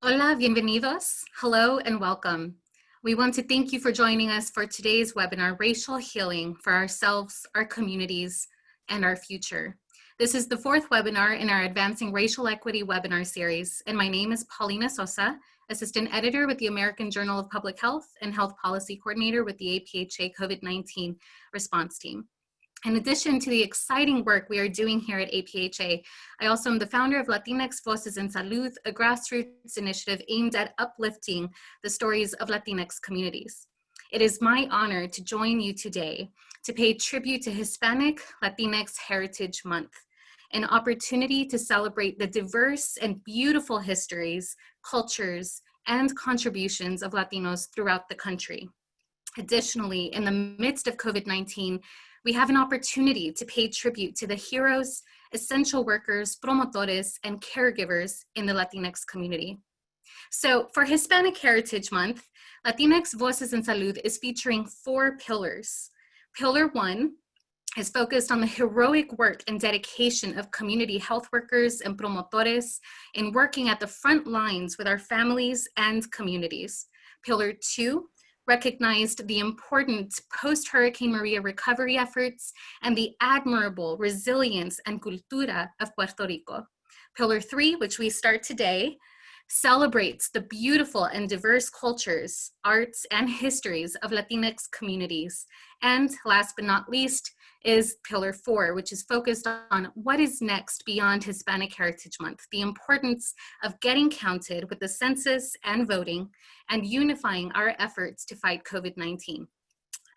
Hola, bienvenidos. Hello and welcome. We want to thank you for joining us for today's webinar, Racial Healing for Ourselves, Our Communities, and Our Future. This is the fourth webinar in our Advancing Racial Equity webinar series, and my name is Paulina Sosa, Assistant Editor with the American Journal of Public Health and Health Policy Coordinator with the APHA COVID-19 Response Team. In addition to the exciting work we are doing here at APHA, I also am the founder of Latinx Voces en Salud, a grassroots initiative aimed at uplifting the stories of Latinx communities. It is my honor to join you today to pay tribute to Hispanic Latinx Heritage Month, an opportunity to celebrate the diverse and beautiful histories, cultures, and contributions of Latinos throughout the country. Additionally, in the midst of COVID-19, we have an opportunity to pay tribute to the heroes, essential workers, promotores, and caregivers in the Latinx community. So for Hispanic Heritage Month, Latinx Voces en Salud is featuring 4 pillars. Pillar 1 is focused on the heroic work and dedication of community health workers and promotores in working at the front lines with our families and communities. Pillar 2 recognized the important post-Hurricane Maria recovery efforts and the admirable resilience and cultura of Puerto Rico. Pillar 3, which we start today, celebrates the beautiful and diverse cultures, arts, and histories of Latinx communities. And last but not least is Pillar 4, which is focused on what is next beyond Hispanic Heritage Month, the importance of getting counted with the census and voting, and unifying our efforts to fight COVID-19.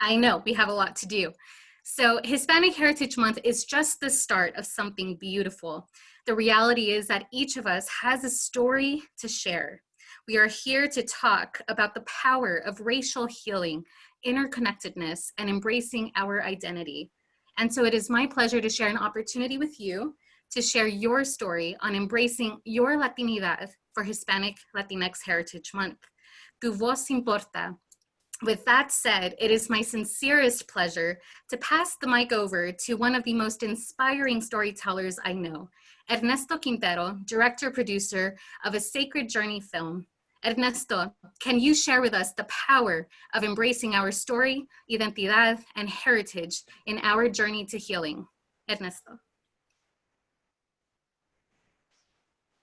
I know we have a lot to do. So Hispanic Heritage Month is just the start of something beautiful. The reality is that each of us has a story to share. We are here to talk about the power of racial healing, interconnectedness, and embracing our identity. And so it is my pleasure to share an opportunity with you to share your story on embracing your Latinidad for Hispanic Latinx Heritage Month. Tu voz importa. With that said, it is my sincerest pleasure to pass the mic over to one of the most inspiring storytellers I know, Ernesto Quintero, director-producer of a Sacred Journey film. Ernesto, can you share with us the power of embracing our story, identidad, and heritage in our journey to healing? Ernesto.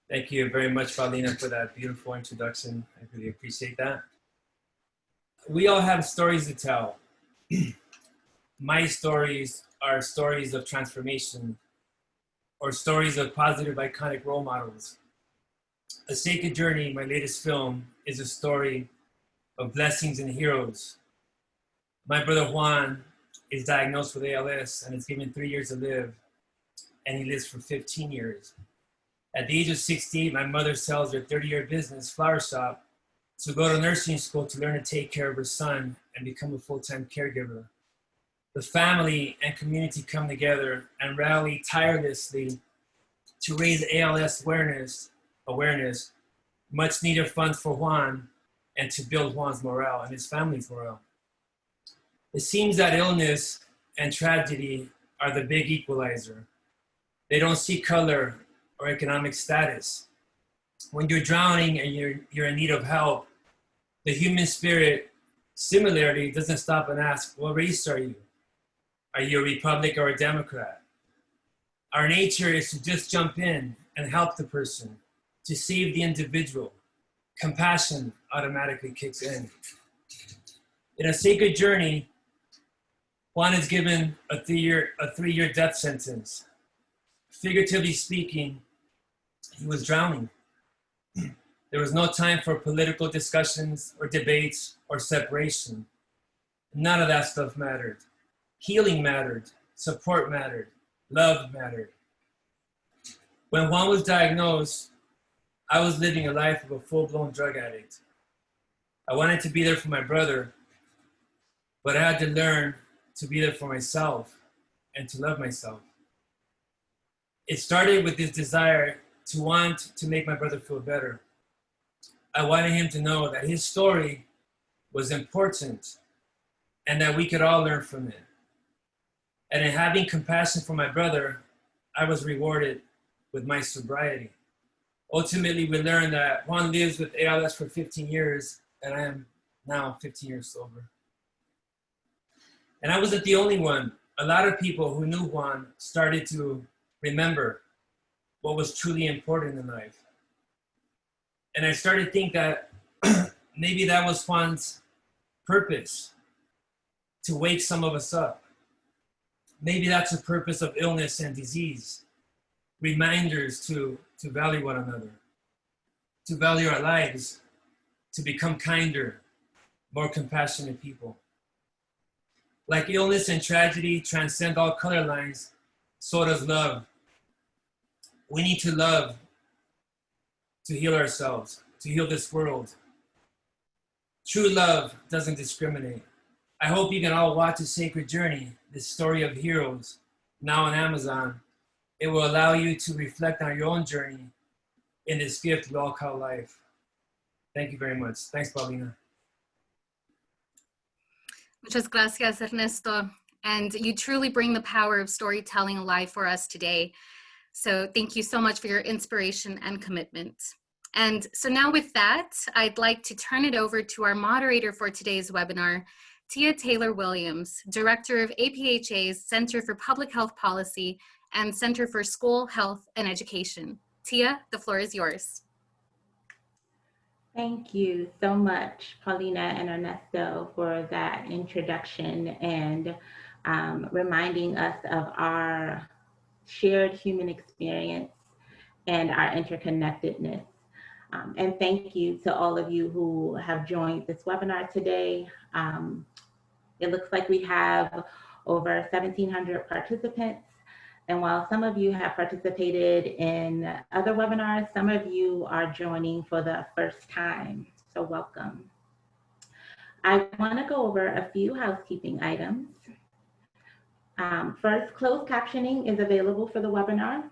Thank you very much, Paulina, for that beautiful introduction. I really appreciate that. We all have stories to tell. My stories are stories of transformation or stories of positive, iconic role models. A Sacred Journey, my latest film, is a story of blessings and heroes. My brother Juan is diagnosed with ALS and is given 3 years to live, and he lives for 15 years. At the age of 68, my mother sells her 30-year business, flower shop, to go to nursing school to learn to take care of her son and become a full-time caregiver. The family and community come together and rally tirelessly to raise ALS awareness, much needed funds for Juan, and to build Juan's morale and his family's morale. It seems that illness and tragedy are the big equalizer. They don't see color or economic status. When you're drowning and you're in need of help, the human spirit similarly doesn't stop and ask, what race are you? Are you a Republican or a Democrat? Our nature is to just jump in and help the person, to save the individual. Compassion automatically kicks in. In A Sacred Journey, Juan is given a 3-year death sentence. Figuratively speaking, he was drowning. There was no time for political discussions or debates or separation. None of that stuff mattered. Healing mattered, support mattered, love mattered. When Juan was diagnosed, I was living a life of a full-blown drug addict. I wanted to be there for my brother, but I had to learn to be there for myself and to love myself. It started with this desire to want to make my brother feel better. I wanted him to know that his story was important and that we could all learn from it. And in having compassion for my brother, I was rewarded with my sobriety. Ultimately, we learned that Juan lives with ALS for 15 years, and I am now 15 years sober. And I wasn't the only one. A lot of people who knew Juan started to remember what was truly important in life. And I started to think that maybe that was Juan's purpose, to wake some of us up. Maybe that's the purpose of illness and disease. Reminders to value one another, to value our lives, to become kinder, more compassionate people. Like illness and tragedy transcend all color lines, so does love. We need to love to heal ourselves, to heal this world. True love doesn't discriminate. I hope you can all watch A Sacred Journey, this story of heroes, now on Amazon. It will allow you to reflect on your own journey in this gift we all call life. Thank you very much. Thanks, Paulina. Muchas gracias, Ernesto. And you truly bring the power of storytelling alive for us today. So thank you so much for your inspiration and commitment. And so now with that, I'd like to turn it over to our moderator for today's webinar, Tia Taylor-Williams, Director of APHA's Center for Public Health Policy and Center for School, Health, and Education. Tia, the floor is yours. Thank you so much, Paulina and Ernesto, for that introduction and reminding us of our shared human experience and our interconnectedness. And thank you to all of you who have joined this webinar today. It looks like we have over 1,700 participants. And while some of you have participated in other webinars, some of you are joining for the first time. So welcome. I want to go over a few housekeeping items. First, closed captioning is available for the webinar.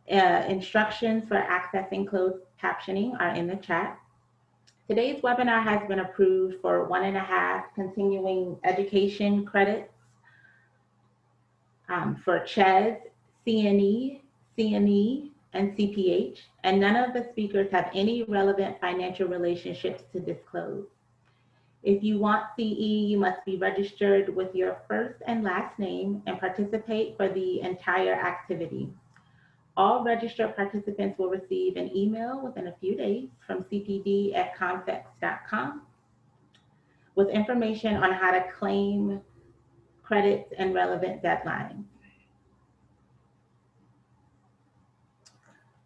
Instructions for accessing closed captioning are in the chat. Today's webinar has been approved for 1.5 continuing education credits for CHES, CNE, CNE, and CPH, and none of the speakers have any relevant financial relationships to disclose. If you want CE, you must be registered with your first and last name and participate for the entire activity. All registered participants will receive an email within a few days from cpd@convex.com with information on how to claim credits and relevant deadlines.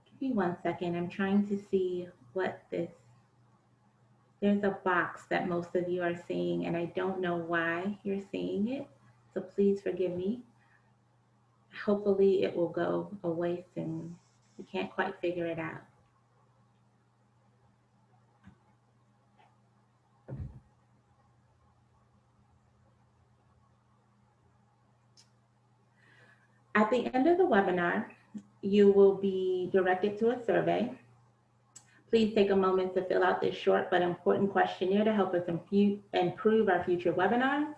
Give me 1 second, I'm trying to see what this, there's a box that most of you are seeing and I don't know why you're seeing it, so please forgive me. Hopefully it will go away soon. We can't quite figure it out. At the end of the webinar, you will be directed to a survey. Please take a moment to fill out this short but important questionnaire to help us improve our future webinars.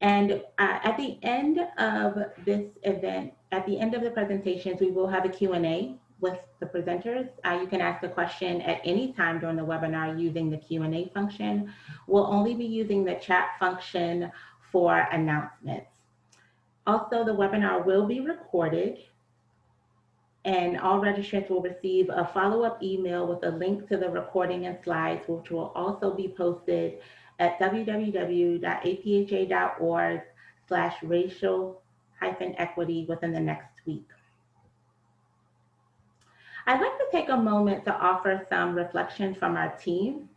And at the end of this event, at the end of the presentations, we will have a Q&A with the presenters. You can ask a question at any time during the webinar using the Q&A function. We'll only be using the chat function for announcements. Also, the webinar will be recorded and all registrants will receive a follow-up email with a link to the recording and slides, which will also be posted at www.apha.org/racial-equity within the next week. I'd like to take a moment to offer some reflections from our team.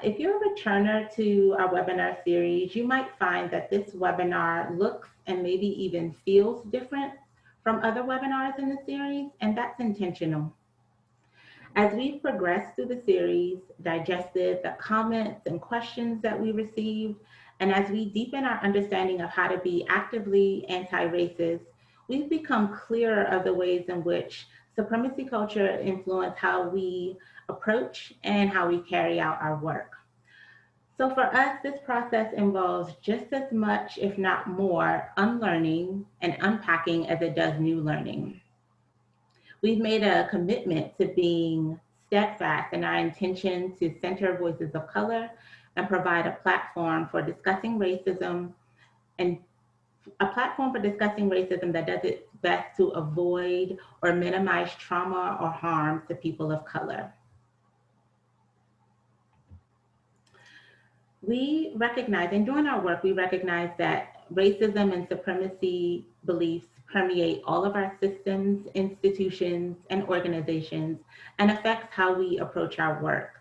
If you're a returner to our webinar series, you might find that this webinar looks and maybe even feels different from other webinars in the series, and that's intentional. As we've progressed through the series, digested the comments and questions that we received, and as we deepen our understanding of how to be actively anti-racist, we've become clearer of the ways in which supremacy culture influence how we approach and how we carry out our work. So for us, this process involves just as much, if not more, unlearning and unpacking as it does new learning. We've made a commitment to being steadfast in our intention to center voices of color and provide a platform for discussing racism and that does its best to avoid or minimize trauma or harm to people of color. We recognize, and during our work, we recognize that racism and supremacy beliefs permeate all of our systems, institutions, and organizations, and affects how we approach our work.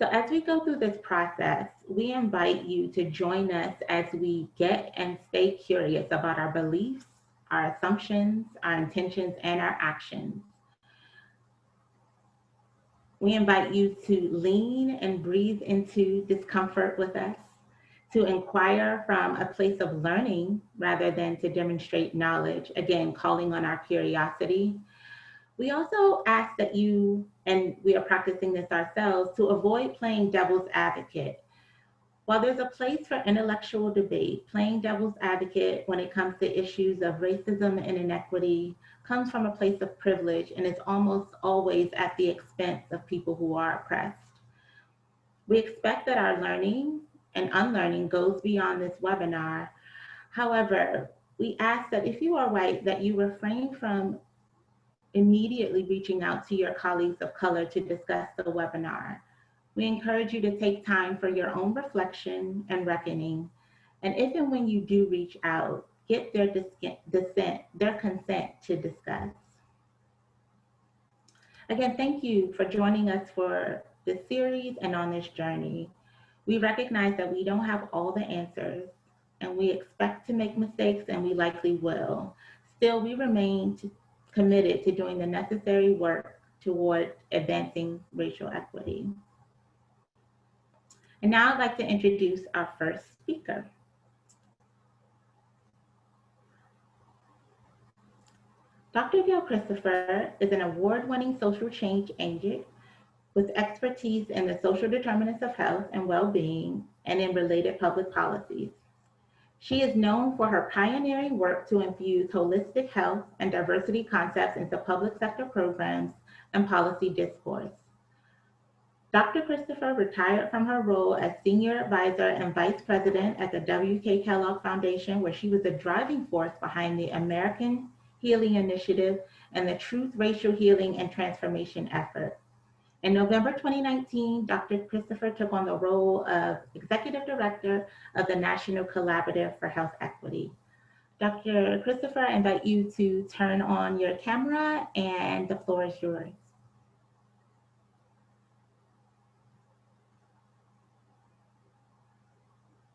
So as we go through this process, we invite you to join us as we get and stay curious about our beliefs, our assumptions, our intentions, and our actions. We invite you to lean and breathe into discomfort with us, to inquire from a place of learning rather than to demonstrate knowledge, again, calling on our curiosity. We also ask that you, and we are practicing this ourselves, to avoid playing devil's advocate. While there's a place for intellectual debate, playing devil's advocate when it comes to issues of racism and inequity comes from a place of privilege and is almost always at the expense of people who are oppressed. We expect that our learning and unlearning goes beyond this webinar. However, we ask that if you are white, that you refrain from immediately reaching out to your colleagues of color to discuss the webinar. We encourage you to take time for your own reflection and reckoning. And if and when you do reach out, get their consent to discuss. Again, thank you for joining us for this series and on this journey. We recognize that we don't have all the answers, and we expect to make mistakes, and we likely will. Still, we remain committed to doing the necessary work toward advancing racial equity. And now I'd like to introduce our first speaker. Dr. Gail Christopher is an award-winning social change agent with expertise in the social determinants of health and well-being and in related public policies. She is known for her pioneering work to infuse holistic health and diversity concepts into public sector programs and policy discourse. Dr. Christopher retired from her role as Senior Advisor and Vice President at the W.K. Kellogg Foundation, where she was the driving force behind the American Healing Initiative and the Truth Racial Healing and Transformation effort. In November 2019, Dr. Christopher took on the role of Executive Director of the National Collaborative for Health Equity. Dr. Christopher, I invite you to turn on your camera and the floor is yours.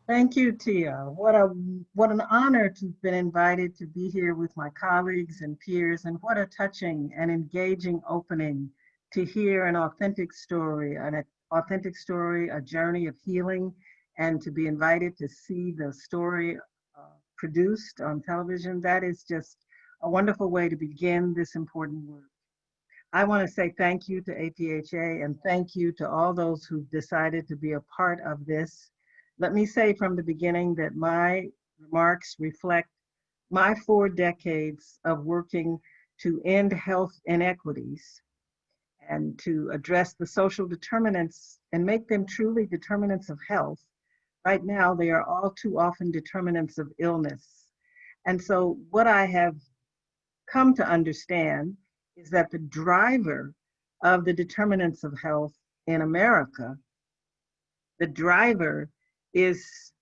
Thank you, Tia. What an honor to have been invited to be here with my colleagues and peers, and what a touching and engaging opening to hear an authentic story, a journey of healing, and to be invited to see the story produced on television. That is just a wonderful way to begin this important work. I want to say thank you to APHA and thank you to all those who've decided to be a part of this. Let me say from the beginning that my remarks reflect my 4 decades of working to end health inequities and to address the social determinants and make them truly determinants of health. Right now, they are all too often determinants of illness. And so what I have come to understand is that the driver of the determinants of health in America, the driver is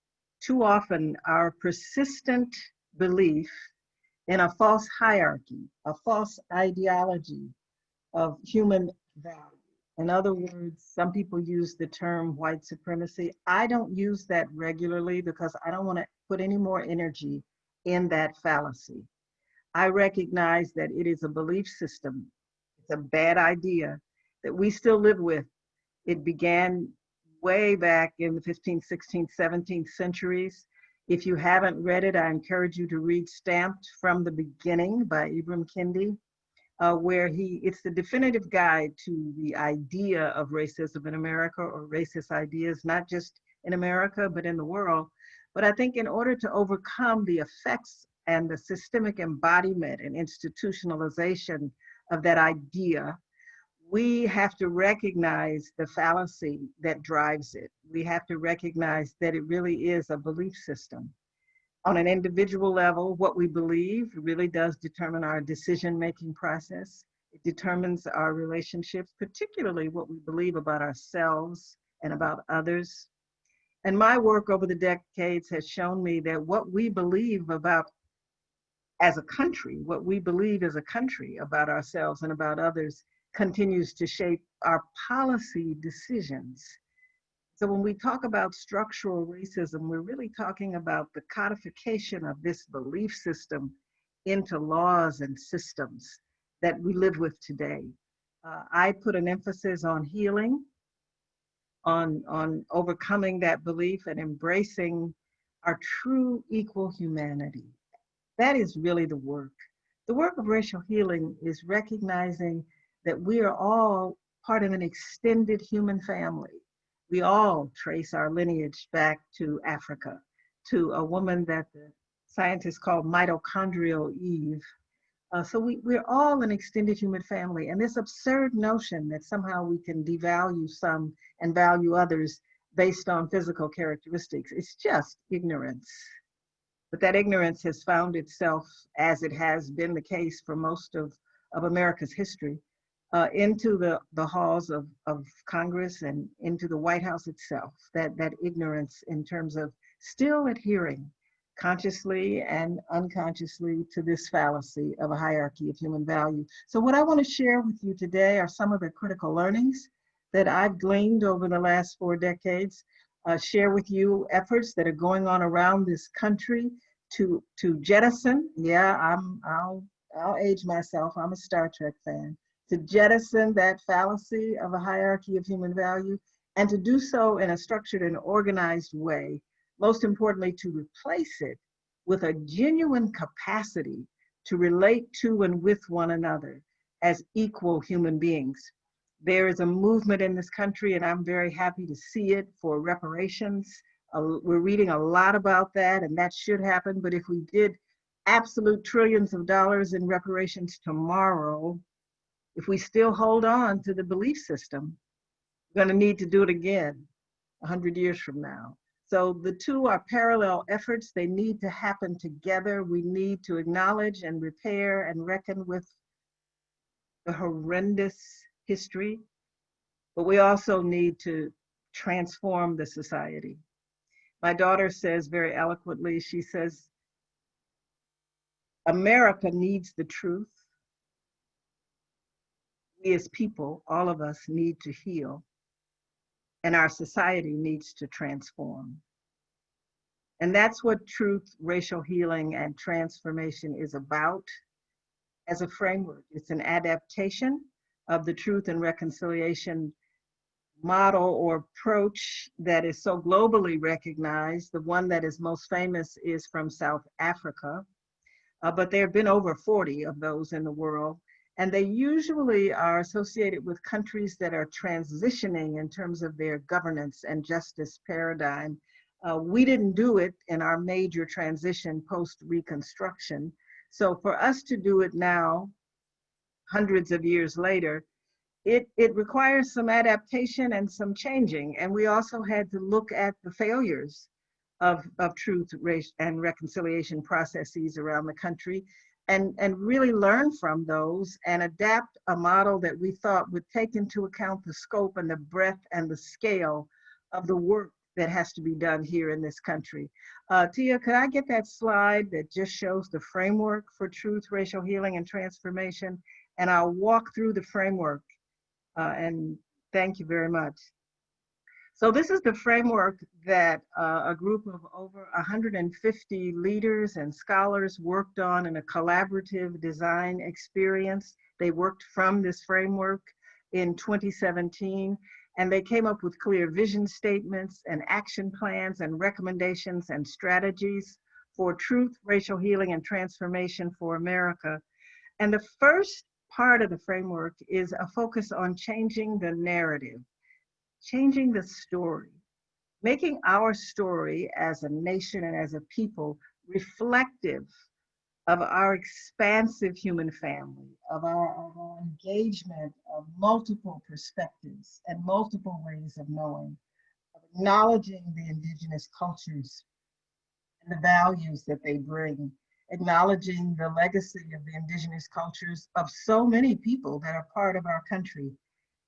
too often our persistent belief in a false hierarchy, a false ideology of human value. In other words, some people use the term white supremacy. I don't use that regularly because I don't want to put any more energy in that fallacy. I recognize that it is a belief system. It's a bad idea that we still live with. It began way back in the 15th, 16th, 17th centuries. If you haven't read it, I encourage you to read Stamped from the Beginning by Ibram Kendi, where it's the definitive guide to the idea of racism in America, or racist ideas, not just in America, but in the world. But I think in order to overcome the effects and the systemic embodiment and institutionalization of that idea, we have to recognize the fallacy that drives it. We have to recognize that it really is a belief system. On an individual level, what we believe really does determine our decision-making process. It determines our relationships, particularly what we believe about ourselves and about others. And my work over the decades has shown me that what we believe about as a country, what we believe as a country about ourselves and about others continues to shape our policy decisions. So when we talk about structural racism, we're really talking about the codification of this belief system into laws and systems that we live with today. I put an emphasis on healing, on overcoming that belief and embracing our true equal humanity. That is really the work. The work of racial healing is recognizing that we are all part of an extended human family. We all trace our lineage back to Africa, to a woman that the scientists call mitochondrial Eve. So we're all an extended human family. And this absurd notion that somehow we can devalue some and value others based on physical characteristics, it's just ignorance. But that ignorance has found itself, as it has been the case for most of America's history, into the halls of Congress and into the White House itself, that ignorance in terms of still adhering consciously and unconsciously to this fallacy of a hierarchy of human value. So what I want to share with you today are some of the critical learnings that I've gleaned over the last 4 decades, share with you efforts that are going on around this country to jettison, I'll age myself, I'm a Star Trek fan, to jettison that fallacy of a hierarchy of human value, and to do so in a structured and organized way. Most importantly, to replace it with a genuine capacity to relate to and with one another as equal human beings. There is a movement in this country, and I'm very happy to see it, for reparations. We're reading a lot about that, and that should happen. But if we did absolute trillions of dollars in reparations tomorrow, if we still hold on to the belief system, we're going to need to do it again 100 years from now. So the two are parallel efforts. They need to happen together. We need to acknowledge and repair and reckon with the horrendous history, but we also need to transform the society. My daughter says very eloquently, she says, America needs the truth. We as people, all of us, need to heal, and our society needs to transform. And that's what truth, racial healing, and transformation is about as a framework. It's an adaptation of the truth and reconciliation model or approach that is so globally recognized. The one that is most famous is from South Africa, but there have been over 40 of those in the world. And they usually are associated with countries that are transitioning in terms of their governance and justice paradigm. We didn't do it in our major transition post-Reconstruction. So for us to do it now, hundreds of years later, it requires some adaptation and some changing. And we also had to look at the failures of truth, race, and reconciliation processes around the country, and really learn from those and adapt a model that we thought would take into account the scope and the breadth and the scale of the work that has to be done here in this country. Tia, could I get that slide that just shows the framework for truth, racial healing, and transformation? And I'll walk through the framework. And thank you very much. So this is the framework that a group of over 150 leaders and scholars worked on in a collaborative design experience. They worked from this framework in 2017, and they came up with clear vision statements and action plans and recommendations and strategies for truth, racial healing, and transformation for America. And the first part of the framework is a focus on changing the narrative, changing the story, making our story as a nation and as a people reflective of our expansive human family, of our engagement of multiple perspectives and multiple ways of knowing, of acknowledging the indigenous cultures and the values that they bring, acknowledging the legacy of the indigenous cultures of so many people that are part of our country.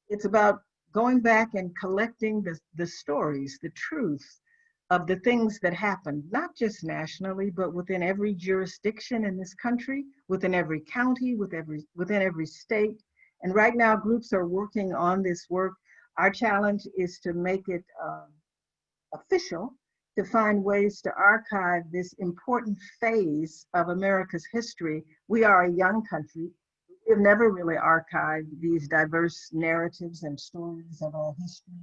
It's about going back and collecting the stories, the truth of the things that happen, not just nationally, but within every jurisdiction in this country, within every county, within every state. And right now, groups are working on this work. Our challenge is to make it official, to find ways to archive this important phase of America's history. We are a young country. We have never really archived these diverse narratives and stories of our history.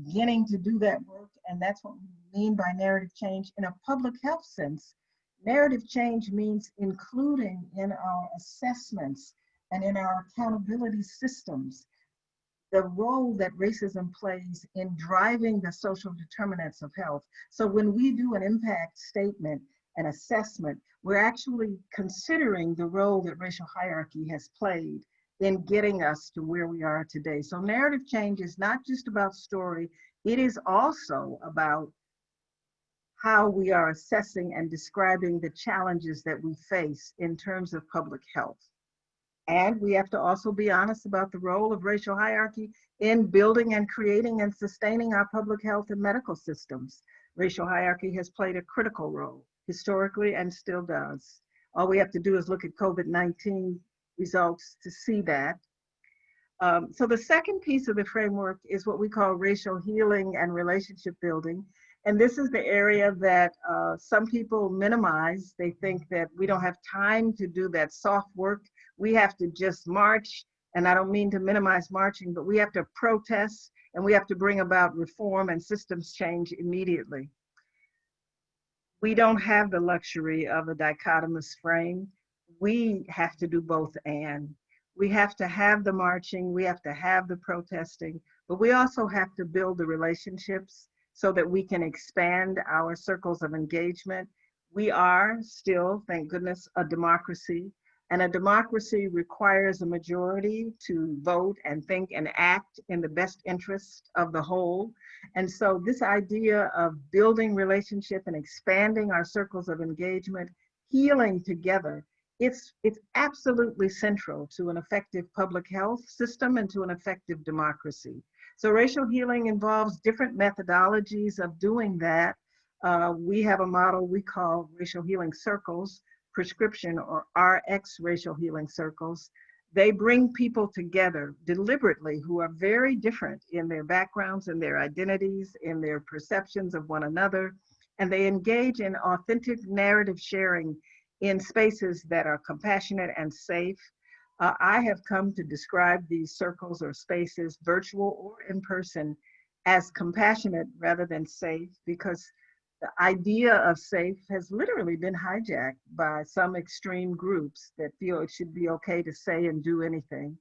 Beginning to do that work, and that's what we mean by narrative change in a public health sense. Narrative change means including in our assessments and in our accountability systems the role that racism plays in driving the social determinants of health. So when we do an impact statement, an assessment, we're actually considering the role that racial hierarchy has played in getting us to where we are today. So narrative change is not just about story, it is also about how we are assessing and describing the challenges that we face in terms of public health. And we have to also be honest about the role of racial hierarchy in building and creating and sustaining our public health and medical systems. Racial hierarchy has played a critical role historically and still does. All we have to do is look at COVID-19 results to see that. So the second piece of the framework is what we call racial healing and relationship building. And this is the area that some people minimize. They think that we don't have time to do that soft work. We have to just march. And I don't mean to minimize marching, but we have to protest and we have to bring about reform and systems change immediately. We don't have the luxury of a dichotomous frame. We have to do both and. We have to have the marching, we have to have the protesting, but we also have to build the relationships so that we can expand our circles of engagement. We are still, thank goodness, a democracy, and a democracy requires a majority to vote and think and act in the best interest of the whole. And so this idea of building relationship and expanding our circles of engagement, healing together, it's absolutely central to an effective public health system and to an effective democracy. So racial healing involves different methodologies of doing that. We have a model we call racial healing circles, prescription or RX racial healing circles. They bring people together deliberately who are very different in their backgrounds and their identities, in their perceptions of one another, and they engage in authentic narrative sharing in spaces that are compassionate and safe. I have come to describe these circles or spaces, virtual or in person, as compassionate rather than safe, because the idea of safe has literally been hijacked by some extreme groups that feel it should be okay to say and do anything.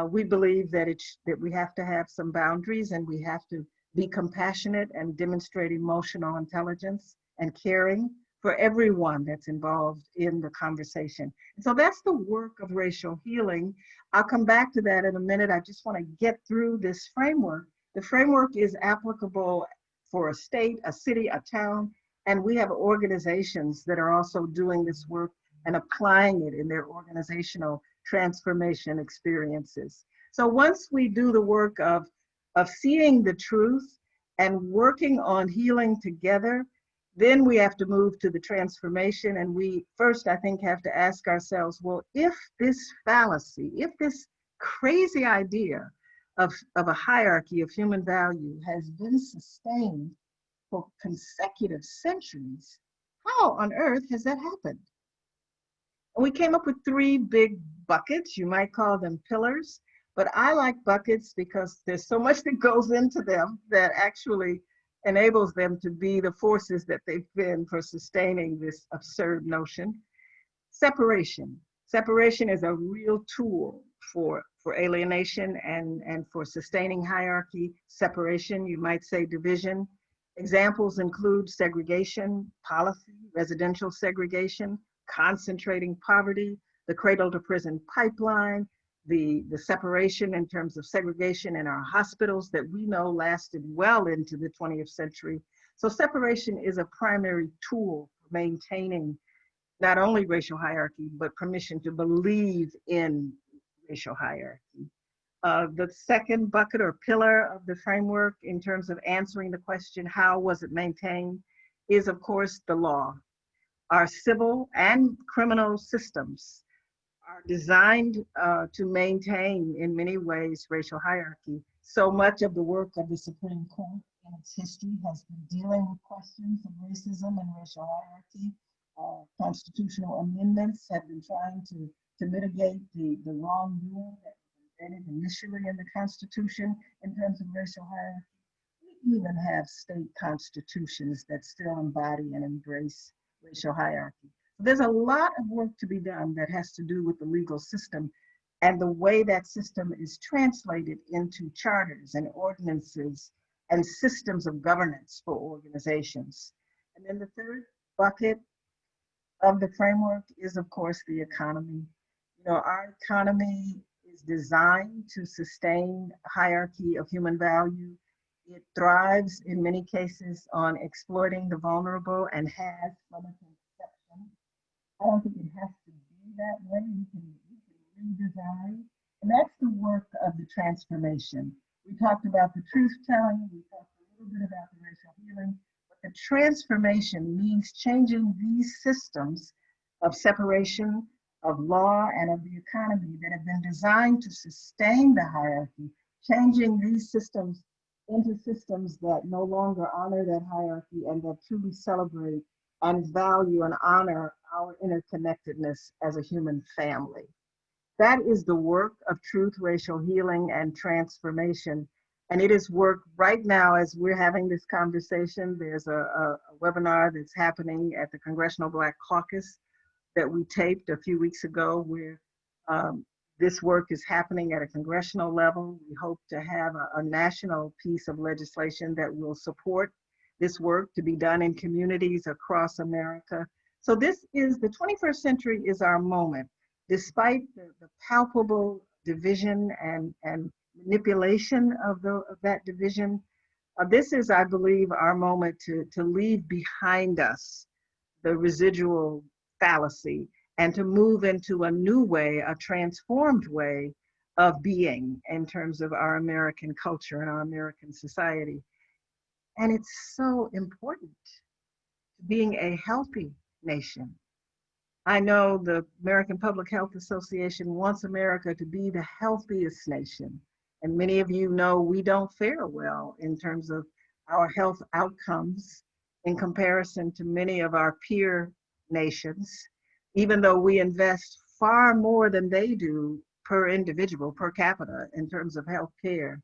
We believe that that we have to have some boundaries and we have to be compassionate and demonstrate emotional intelligence and caring for everyone that's involved in the conversation. And so that's the work of racial healing. I'll come back to that in a minute. I just want to get through this framework. The framework is applicable for a state, a city, a town, and we have organizations that are also doing this work and applying it in their organizational transformation experiences. So once we do the work of seeing the truth and working on healing together, then we have to move to the transformation. And we first, I think, have to ask ourselves, well, if this fallacy, if this crazy idea of a hierarchy of human value has been sustained for consecutive centuries, how on earth has that happened? And we came up with three big buckets. You might call them pillars, but I like buckets because there's so much that goes into them that actually enables them to be the forces that they've been for sustaining this absurd notion. Separation. Separation is a real tool for alienation and for sustaining hierarchy. Separation, you might say division. Examples include segregation, policy, residential segregation, concentrating poverty, the cradle to prison pipeline, the separation in terms of segregation in our hospitals that we know lasted well into the 20th century. So separation is a primary tool for maintaining not only racial hierarchy, but permission to believe in racial hierarchy. The second bucket or pillar of the framework in terms of answering the question, how was it maintained, is of course the law. Our civil and criminal systems are designed to maintain in many ways racial hierarchy. So much of the work of the Supreme Court in its history has been dealing with questions of racism and racial hierarchy. Constitutional amendments have been trying to mitigate the wrongdoing that was embedded initially in the Constitution in terms of racial hierarchy. We even have state constitutions that still embody and embrace racial hierarchy. There's a lot of work to be done that has to do with the legal system and the way that system is translated into charters and ordinances and systems of governance for organizations. And then the third bucket of the framework is, of course, the economy. You know, our economy is designed to sustain a hierarchy of human value. It thrives in many cases on exploiting the vulnerable and has from its inception. I don't think it has to be that way. We can redesign. And that's the work of the transformation. We talked about the truth telling, we talked a little bit about the racial healing, but the transformation means changing these systems of separation, of law, and of the economy that have been designed to sustain the hierarchy, changing these systems into systems that no longer honor that hierarchy and that truly celebrate and value and honor our interconnectedness as a human family. That is the work of truth, racial healing, and transformation. And it is work right now as we're having this conversation. There's a webinar that's happening at the Congressional Black Caucus that we taped a few weeks ago where this work is happening at a congressional level. We hope to have a national piece of legislation that will support this work to be done in communities across America. So this is, the 21st century is our moment. Despite the palpable division and manipulation of that division, this is, I believe, our moment to leave behind us the residual fallacy and to move into a new way, a transformed way of being in terms of our American culture and our American society. And it's so important to being a healthy nation. I know the American Public Health Association wants America to be the healthiest nation. And many of you know we don't fare well in terms of our health outcomes in comparison to many of our peer nations, even though we invest far more than they do per individual, per capita, in terms of health care.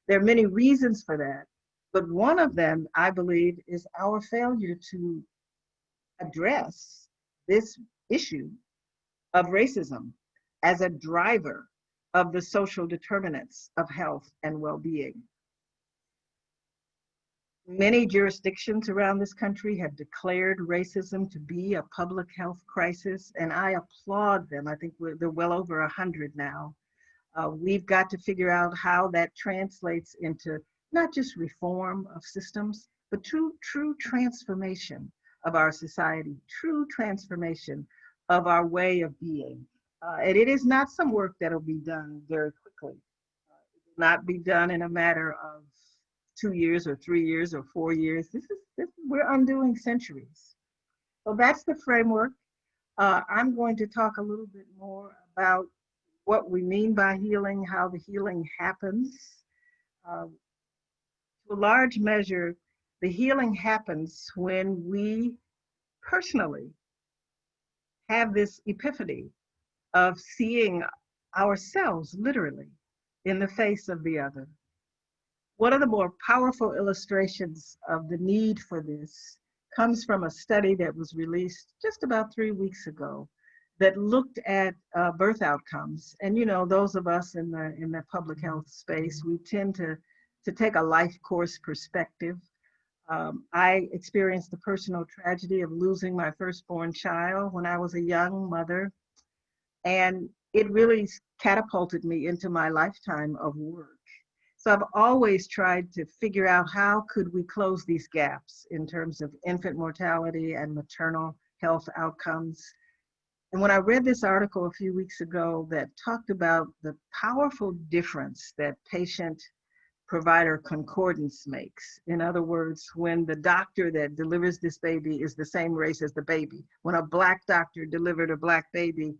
There are many reasons for that, but one of them, I believe, is our failure to address this issue of racism as a driver of the social determinants of health and well-being. Many jurisdictions around this country have declared racism to be a public health crisis, and I applaud them. I think they're well over 100 now. We've got to figure out how that translates into not just reform of systems, but true transformation of our society, true transformation of our way of being. And it is not some work that'll be done very quickly. It will not be done in a matter of 2 years or 3 years or 4 years. We're undoing centuries. So that's the framework. I'm going to talk a little bit more about what we mean by healing, how the healing happens. To a large measure, the healing happens when we personally have this epiphany of seeing ourselves literally in the face of the other. One of the more powerful illustrations of the need for this comes from a study that was released just about 3 weeks ago that looked at birth outcomes. And you know, those of us in the public health space, we tend to take a life course perspective. I experienced the personal tragedy of losing my firstborn child when I was a young mother, and it really catapulted me into my lifetime of work. So I've always tried to figure out how could we close these gaps in terms of infant mortality and maternal health outcomes. And when I read this article a few weeks ago that talked about the powerful difference that patient provider concordance makes. In other words, when the doctor that delivers this baby is the same race as the baby, when a Black doctor delivered a Black baby,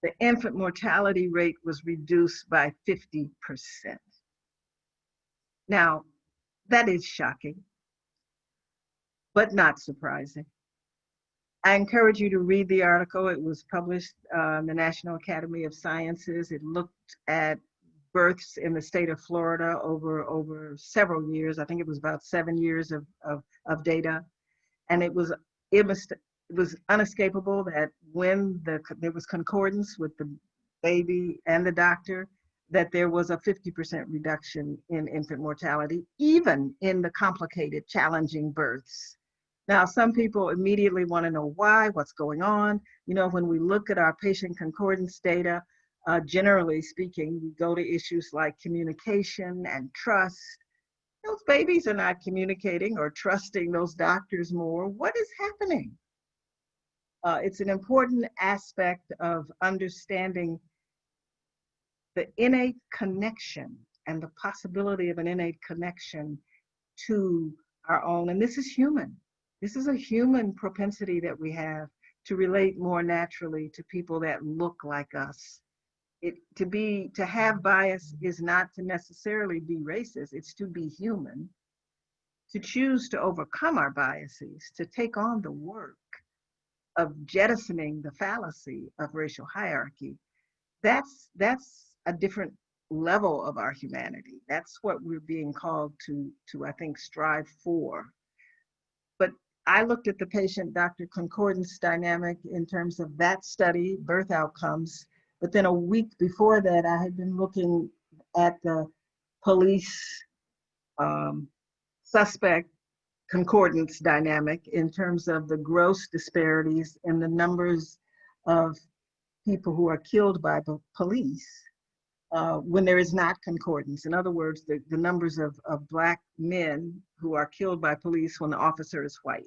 the infant mortality rate was reduced by 50%. Now, that is shocking, but not surprising. I encourage you to read the article. It was published in the National Academy of Sciences. It looked at births in the state of Florida over several years. I think it was about 7 years of data. And it was unescapable that when there was concordance with the baby and the doctor, that there was a 50% reduction in infant mortality, even in the complicated, challenging births. Now, some people immediately want to know why, what's going on. You know, when we look at our patient concordance data, generally speaking, we go to issues like communication and trust. Those babies are not communicating or trusting those doctors more. What is happening? It's an important aspect of understanding the innate connection and the possibility of an innate connection to our own. And this is human. This is a human propensity that we have to relate more naturally to people that look like us. To have bias is not to necessarily be racist, it's to be human, to choose to overcome our biases, to take on the work of jettisoning the fallacy of racial hierarchy. That's a different level of our humanity. That's what we're being called to I think, strive for. But I looked at the patient-doctor concordance dynamic in terms of that study, birth outcomes. But then a week before that, I had been looking at the police suspect concordance dynamic in terms of the gross disparities in the numbers of people who are killed by the police when there is not concordance. In other words, the numbers of Black men who are killed by police when the officer is white.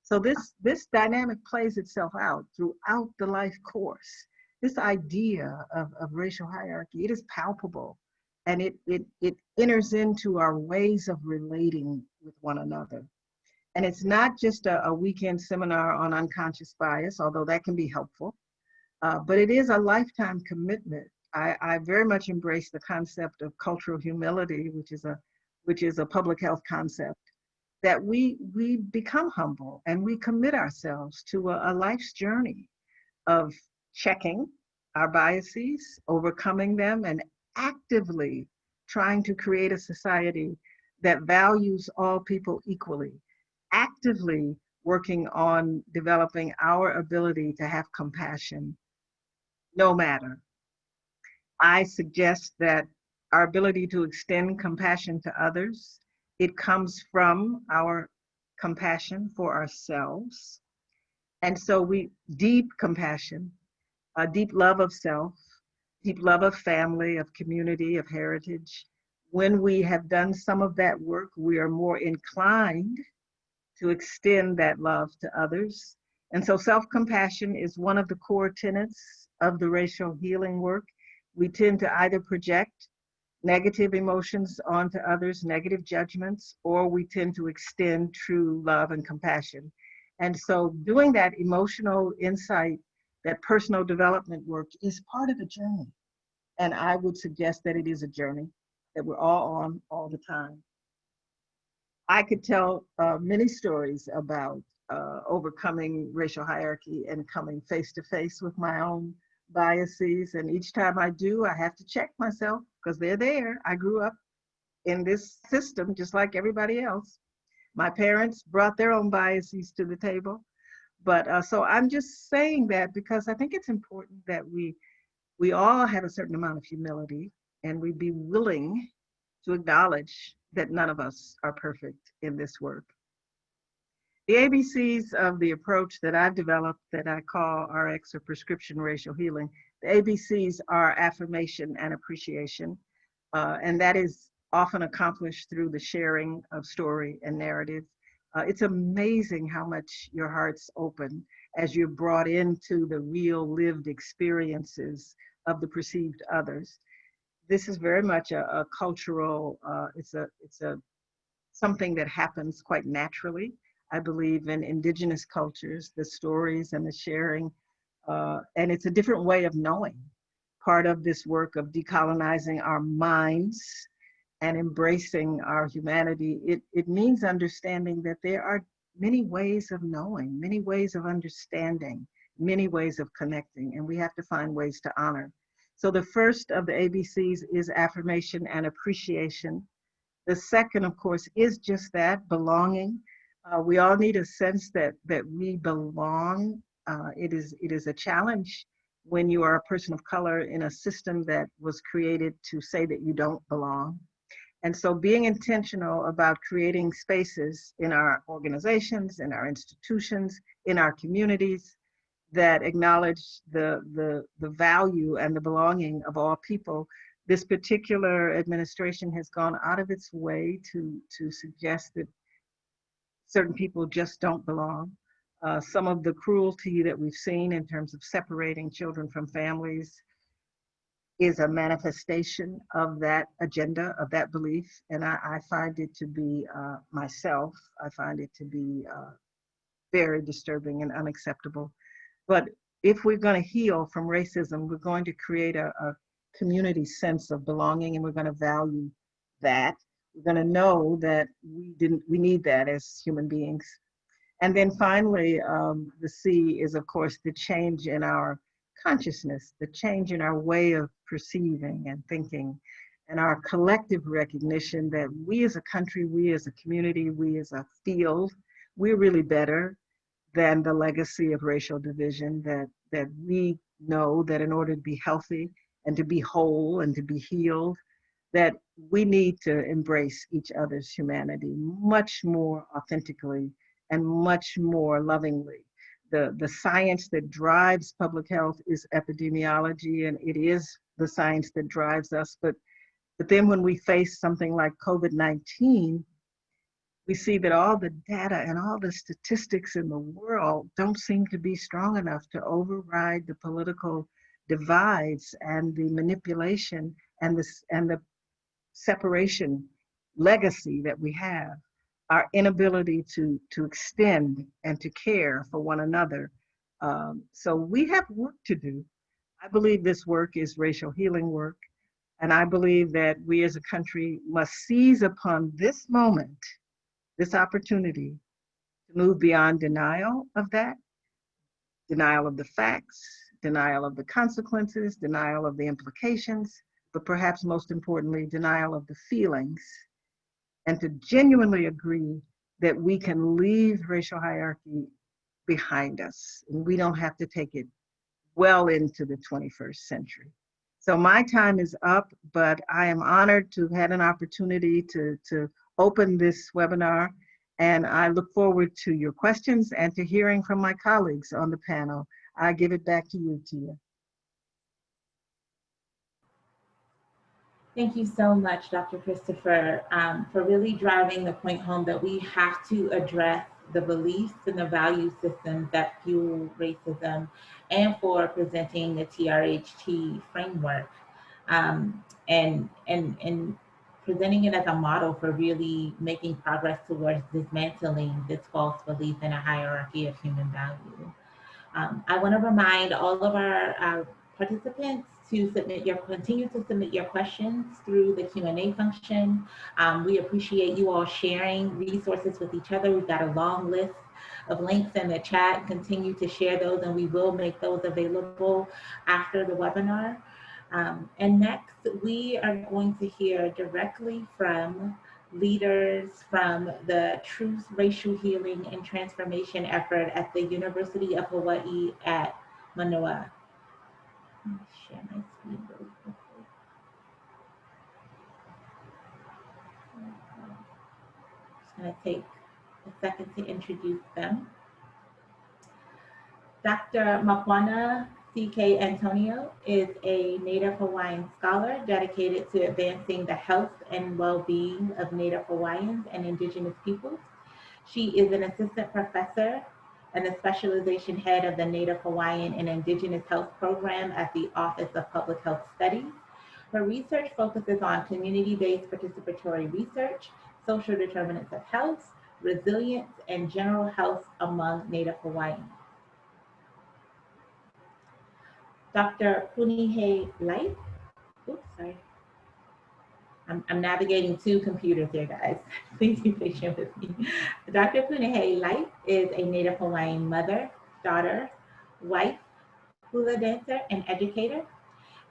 So this dynamic plays itself out throughout the life course. This idea of racial hierarchy, it is palpable, and it enters into our ways of relating with one another. And it's not just a weekend seminar on unconscious bias, although that can be helpful, but it is a lifetime commitment. I very much embrace the concept of cultural humility, which is a public health concept, that we become humble and we commit ourselves to a life's journey of checking our biases, overcoming them, and actively trying to create a society that values all people equally, actively working on developing our ability to have compassion, no matter. I suggest that our ability to extend compassion to others, it comes from our compassion for ourselves. And so deep compassion, a deep love of self, deep love of family, of community, of heritage. When we have done some of that work, we are more inclined to extend that love to others. And so self-compassion is one of the core tenets of the racial healing work. We tend to either project negative emotions onto others, negative judgments, or we tend to extend true love and compassion. And so doing that emotional insight, that personal development work is part of a journey. And I would suggest that it is a journey that we're all on all the time. I could tell many stories about overcoming racial hierarchy and coming face to face with my own biases. And each time I do, I have to check myself because they're there. I grew up in this system just like everybody else. My parents brought their own biases to the table. But so I'm just saying that because I think it's important that we all have a certain amount of humility and we be willing to acknowledge that none of us are perfect in this work. The ABCs of the approach that I've developed that I call RX or prescription racial healing, the ABCs are affirmation and appreciation. And that is often accomplished through the sharing of story and narrative. It's amazing how much your hearts open as you're brought into the real lived experiences of the perceived others. This is very much a cultural, it's a something that happens quite naturally. I believe in indigenous cultures, the stories and the sharing, and it's a different way of knowing. Part of this work of decolonizing our minds and embracing our humanity, it means understanding that there are many ways of knowing, many ways of understanding, many ways of connecting, and we have to find ways to honor. So the first of the ABCs is affirmation and appreciation. The second, of course, is just that, belonging. We all need a sense that we belong. It is a challenge when you are a person of color in a system that was created to say that you don't belong. And so being intentional about creating spaces in our organizations, in our institutions, in our communities that acknowledge the value and the belonging of all people. This particular administration has gone out of its way to suggest that certain people just don't belong. Some of the cruelty that we've seen in terms of separating children from families is a manifestation of that agenda, of that belief. And I find it to be myself, I find it to be very disturbing and unacceptable. But if we're going to heal from racism, we're going to create a community sense of belonging, and we're going to value that. We're going to know that we need that as human beings. And then finally, the C is, of course, the change in our consciousness, the change in our way of perceiving and thinking, and our collective recognition that we as a country, we as a community, we as a field, we're really better than the legacy of racial division, that we know that in order to be healthy and to be whole and to be healed, that we need to embrace each other's humanity much more authentically and much more lovingly. The science that drives public health is epidemiology, and it is the science that drives us. But then when we face something like COVID-19, we see that all the data and all the statistics in the world don't seem to be strong enough to override the political divides and the manipulation and the separation legacy that we have, our inability to extend and to care for one another. So we have work to do. I believe this work is racial healing work, and I believe that we as a country must seize upon this moment, this opportunity to move beyond denial of that, denial of the facts, denial of the consequences, denial of the implications, but perhaps most importantly, denial of the feelings, and to genuinely agree that we can leave racial hierarchy behind us, and we don't have to take it well into the 21st century. So my time is up, but I am honored to have had an opportunity to open this webinar, and I look forward to your questions and to hearing from my colleagues on the panel. I give it back to you, Tia. Thank you so much, Dr. Christopher, for really driving the point home that we have to address the beliefs and the value systems that fuel racism, and for presenting the TRHT framework and presenting it as a model for really making progress towards dismantling this false belief in a hierarchy of human value. I want to remind all of our participants to continue to submit your questions through the Q&A function. We appreciate you all sharing resources with each other. We've got a long list of links in the chat. Continue to share those, and we will make those available after the webinar. And next, we are going to hear directly from leaders from the Truth, Racial Healing, and Transformation effort at the University of Hawaii at Manoa. Let me share my screen really quickly. I'm going to take a second to introduce them. Dr. Makwana C.K. Antonio is a Native Hawaiian scholar dedicated to advancing the health and well-being of Native Hawaiians and indigenous peoples. She is an assistant professor and the specialization head of the Native Hawaiian and Indigenous Health Program at the Office of Public Health Studies. Her research focuses on community-based participatory research, social determinants of health, resilience, and general health among Native Hawaiians. Dr. Punihei Light, oops, sorry. I'm navigating two computers here, guys. Please be patient with me. Dr. Punihei Light is a Native Hawaiian mother, daughter, wife, hula dancer, and educator.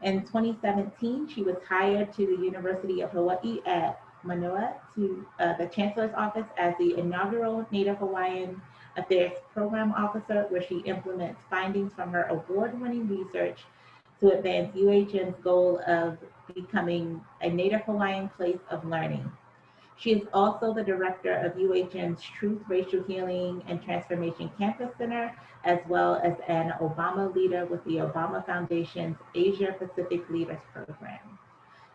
In 2017, she was hired to the University of Hawaii at Manoa to the Chancellor's Office as the inaugural Native Hawaiian Affairs Program Officer, where she implements findings from her award-winning research to advance UHN's goal of becoming a Native Hawaiian place of learning. She is also the director of UHN's Truth, Racial Healing, and Transformation Campus Center, as well as an Obama leader with the Obama Foundation's Asia Pacific Leaders Program.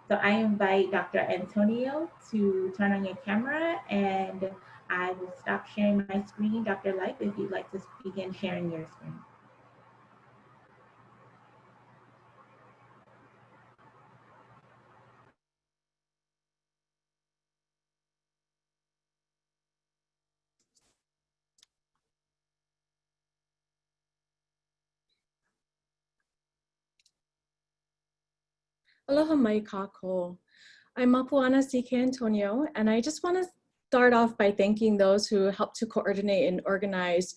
So I invite Dr. Antonio to turn on your camera, and I will stop sharing my screen. Dr. Light, if you'd like to begin sharing your screen. Aloha mai kako. I'm Mapuana C.K. Antonio, and I just want to start off by thanking those who helped to coordinate and organize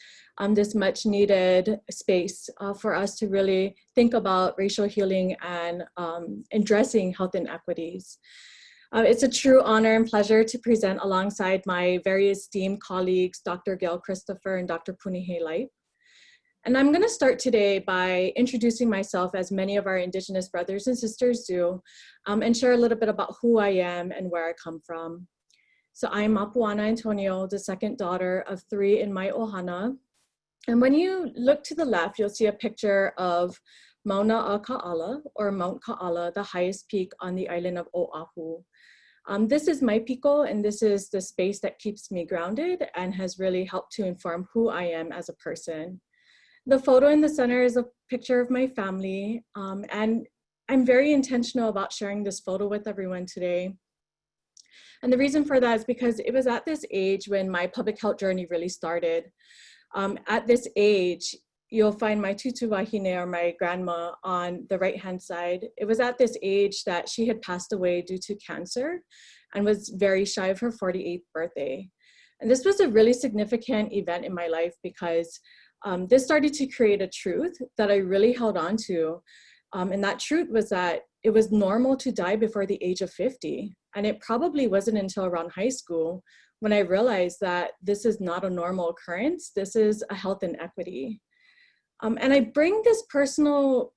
this much needed space for us to really think about racial healing and addressing health inequities. It's a true honor and pleasure to present alongside my very esteemed colleagues, Dr. Gail Christopher and Dr. Punihei Light. And I'm going to start today by introducing myself, as many of our Indigenous brothers and sisters do, and share a little bit about who I am and where I come from. So I'm Mapuana Antonio, the second daughter of 3 in my ohana. And when you look to the left, you'll see a picture of Mauna a Ka'ala, or Mount Ka'ala, the highest peak on the island of Oahu. This is my piko, and this is the space that keeps me grounded and has really helped to inform who I am as a person. The photo in the center is a picture of my family, and I'm very intentional about sharing this photo with everyone today. And the reason for that is because it was at this age when my public health journey really started. At this age, you'll find my tutu wahine, or my grandma, on the right-hand side. It was at this age that she had passed away due to cancer and was very shy of her 48th birthday. And this was a really significant event in my life because this started to create a truth that I really held on to. And that truth was that it was normal to die before the age of 50. And it probably wasn't until around high school when I realized that this is not a normal occurrence. This is a health inequity. And I bring this personal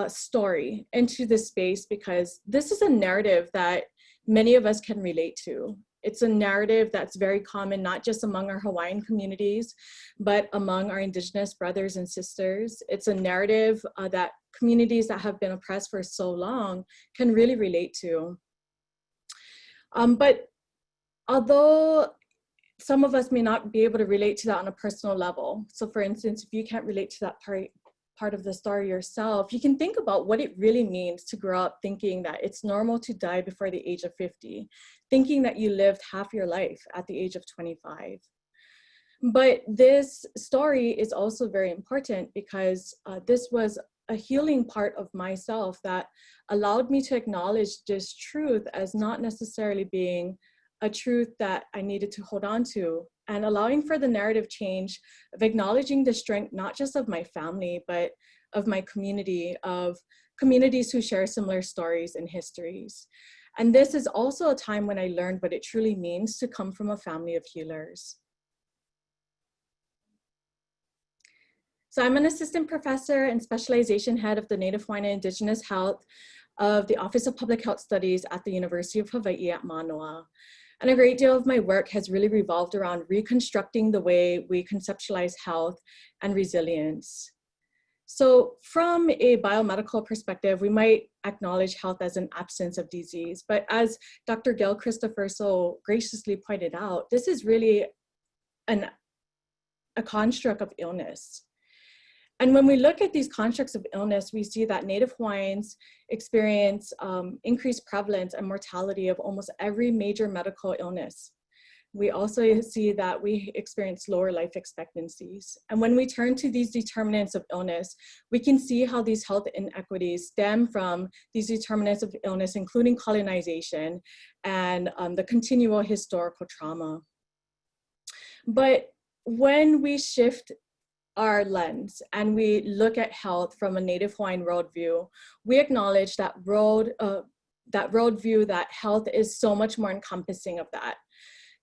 story into this space because this is a narrative that many of us can relate to. It's a narrative that's very common, not just among our Hawaiian communities, but among our Indigenous brothers and sisters. It's a narrative that communities that have been oppressed for so long can really relate to. But although some of us may not be able to relate to that on a personal level, so for instance, if you can't relate to that part of the story yourself, you can think about what it really means to grow up thinking that it's normal to die before the age of 50, thinking that you lived half your life at the age of 25. But this story is also very important because this was a healing part of myself that allowed me to acknowledge this truth as not necessarily being a truth that I needed to hold on to, and allowing for the narrative change of acknowledging the strength, not just of my family, but of my community, of communities who share similar stories and histories. And this is also a time when I learned what it truly means to come from a family of healers. So I'm an assistant professor and specialization head of the Native Hawaiian and Indigenous Health of the Office of Public Health Studies at the University of Hawaii at Manoa. And a great deal of my work has really revolved around reconstructing the way we conceptualize health and resilience. So from a biomedical perspective, we might acknowledge health as an absence of disease, but as Dr. Gail Christopher so graciously pointed out, this is really a construct of illness. And when we look at these constructs of illness, we see that Native Hawaiians experience increased prevalence and mortality of almost every major medical illness. We also see that we experience lower life expectancies. And when we turn to these determinants of illness, we can see how these health inequities stem from these determinants of illness, including colonization and the continual historical trauma. But when we shift our lens and we look at health from a Native Hawaiian worldview, we acknowledge that worldview that health is so much more encompassing of that.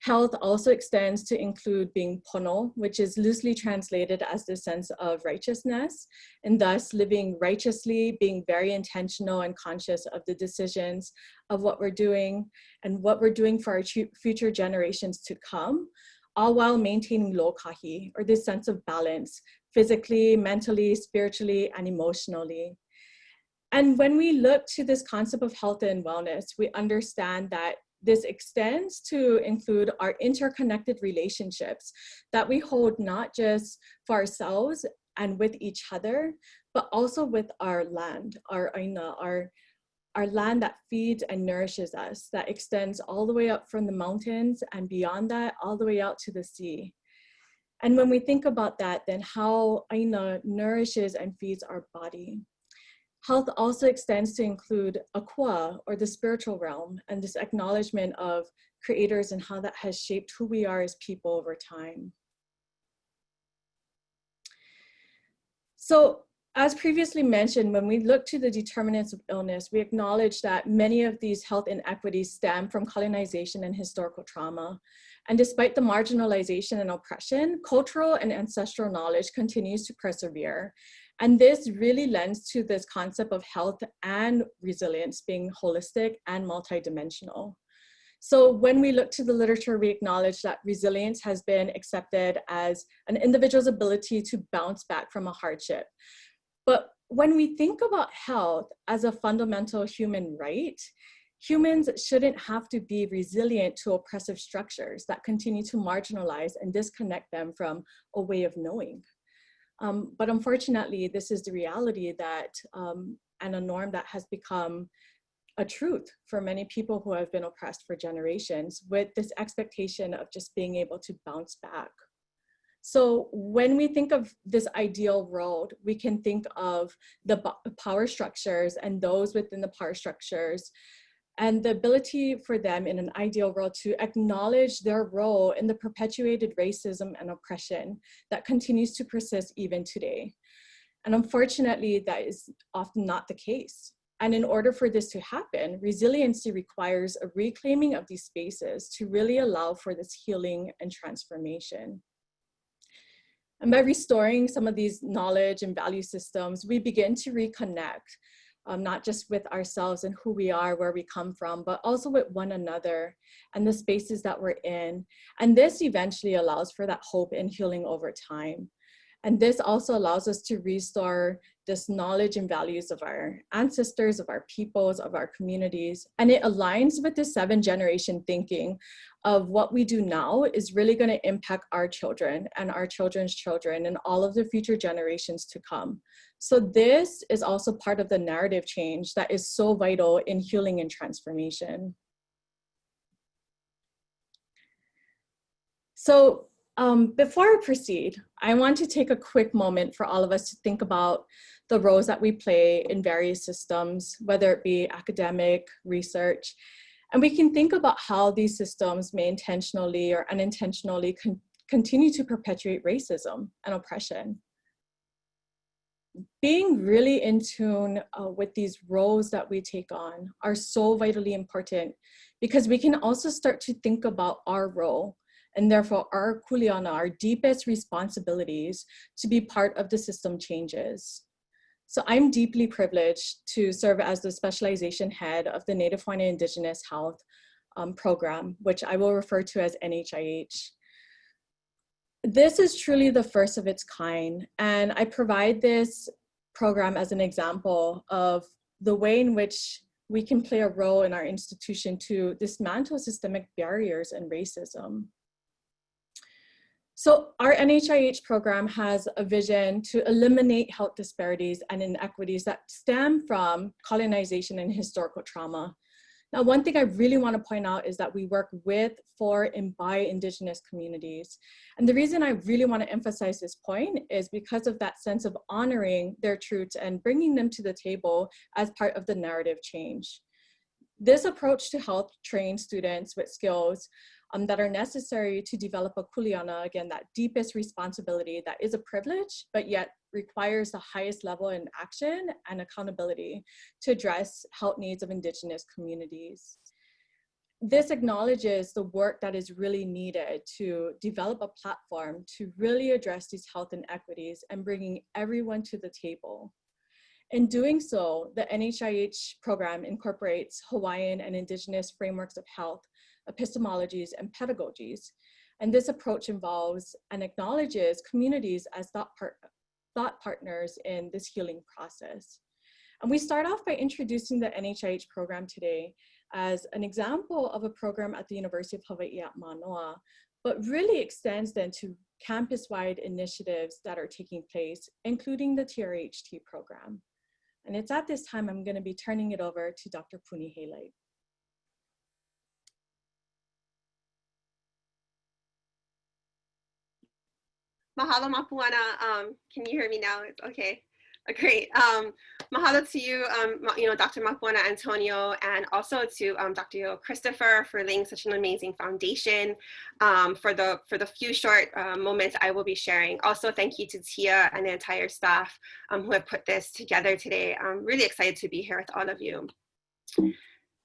Health also extends to include being pono, which is loosely translated as the sense of righteousness, and thus living righteously, being very intentional and conscious of the decisions of what we're doing and what we're doing for our future generations to come, all while maintaining lokahi, or this sense of balance, physically, mentally, spiritually, and emotionally. And when we look to this concept of health and wellness, we understand that this extends to include our interconnected relationships that we hold not just for ourselves and with each other, but also with our land, our aina, our land that feeds and nourishes us, that extends all the way up from the mountains and beyond that, all the way out to the sea. And when we think about that, then how aina nourishes and feeds our body. Health also extends to include akua, or the spiritual realm, and this acknowledgement of creators and how that has shaped who we are as people over time. So, as previously mentioned, when we look to the determinants of illness, we acknowledge that many of these health inequities stem from colonization and historical trauma. And despite the marginalization and oppression, cultural and ancestral knowledge continues to persevere. And this really lends to this concept of health and resilience being holistic and multidimensional. So when we look to the literature, we acknowledge that resilience has been accepted as an individual's ability to bounce back from a hardship. But when we think about health as a fundamental human right, humans shouldn't have to be resilient to oppressive structures that continue to marginalize and disconnect them from a way of knowing. But unfortunately, this is the reality that, and a norm that has become a truth for many people who have been oppressed for generations, with this expectation of just being able to bounce back. So when we think of this ideal world, we can think of the power structures and those within the power structures and the ability for them in an ideal world to acknowledge their role in the perpetuated racism and oppression that continues to persist even today. And unfortunately, that is often not the case. And in order for this to happen, resiliency requires a reclaiming of these spaces to really allow for this healing and transformation. And by restoring some of these knowledge and value systems, we begin to reconnect, not just with ourselves and who we are, where we come from, but also with one another and the spaces that we're in. And this eventually allows for that hope and healing over time. And this also allows us to restore this knowledge and values of our ancestors, of our peoples, of our communities. And it aligns with the 7th-generation thinking of what we do now is really going to impact our children and our children's children and all of the future generations to come. So this is also part of the narrative change that is so vital in healing and transformation. So before I proceed, I want to take a quick moment for all of us to think about the roles that we play in various systems, whether it be academic, research, and we can think about how these systems may intentionally or unintentionally continue to perpetuate racism and oppression. Being really in tune with these roles that we take on are so vitally important because we can also start to think about our role and therefore our kuleana, our deepest responsibilities to be part of the system changes. So I'm deeply privileged to serve as the specialization head of the Native Hawaiian Indigenous Health program, which I will refer to as NHIH. This is truly the first of its kind, and I provide this program as an example of the way in which we can play a role in our institution to dismantle systemic barriers and racism. So our NHIH program has a vision to eliminate health disparities and inequities that stem from colonization and historical trauma. Now, one thing I really want to point out is that we work with, for, and by Indigenous communities. And the reason I really want to emphasize this point is because of that sense of honoring their truths and bringing them to the table as part of the narrative change. This approach to help train students with skills that are necessary to develop a kuleana, again, that deepest responsibility that is a privilege, but yet requires the highest level in action and accountability to address health needs of Indigenous communities. This acknowledges the work that is really needed to develop a platform to really address these health inequities and bringing everyone to the table. In doing so, the NHIH program incorporates Hawaiian and Indigenous frameworks of health, epistemologies, and pedagogies. And this approach involves and acknowledges communities as thought partners in this healing process. And we start off by introducing the NHIH program today as an example of a program at the University of Hawaii at Manoa, but really extends then to campus-wide initiatives that are taking place, including the TRHT program. And it's at this time I'm going to be turning it over to Dr. Puni Halite. Mahalo Mapuana. Can you hear me now? It's okay. Great. Mahalo to you, Dr. Mapuana Antonio, and also to Dr. Christopher for laying such an amazing foundation for the few short moments I will be sharing. Also, thank you to Tia and the entire staff who have put this together today. I'm really excited to be here with all of you.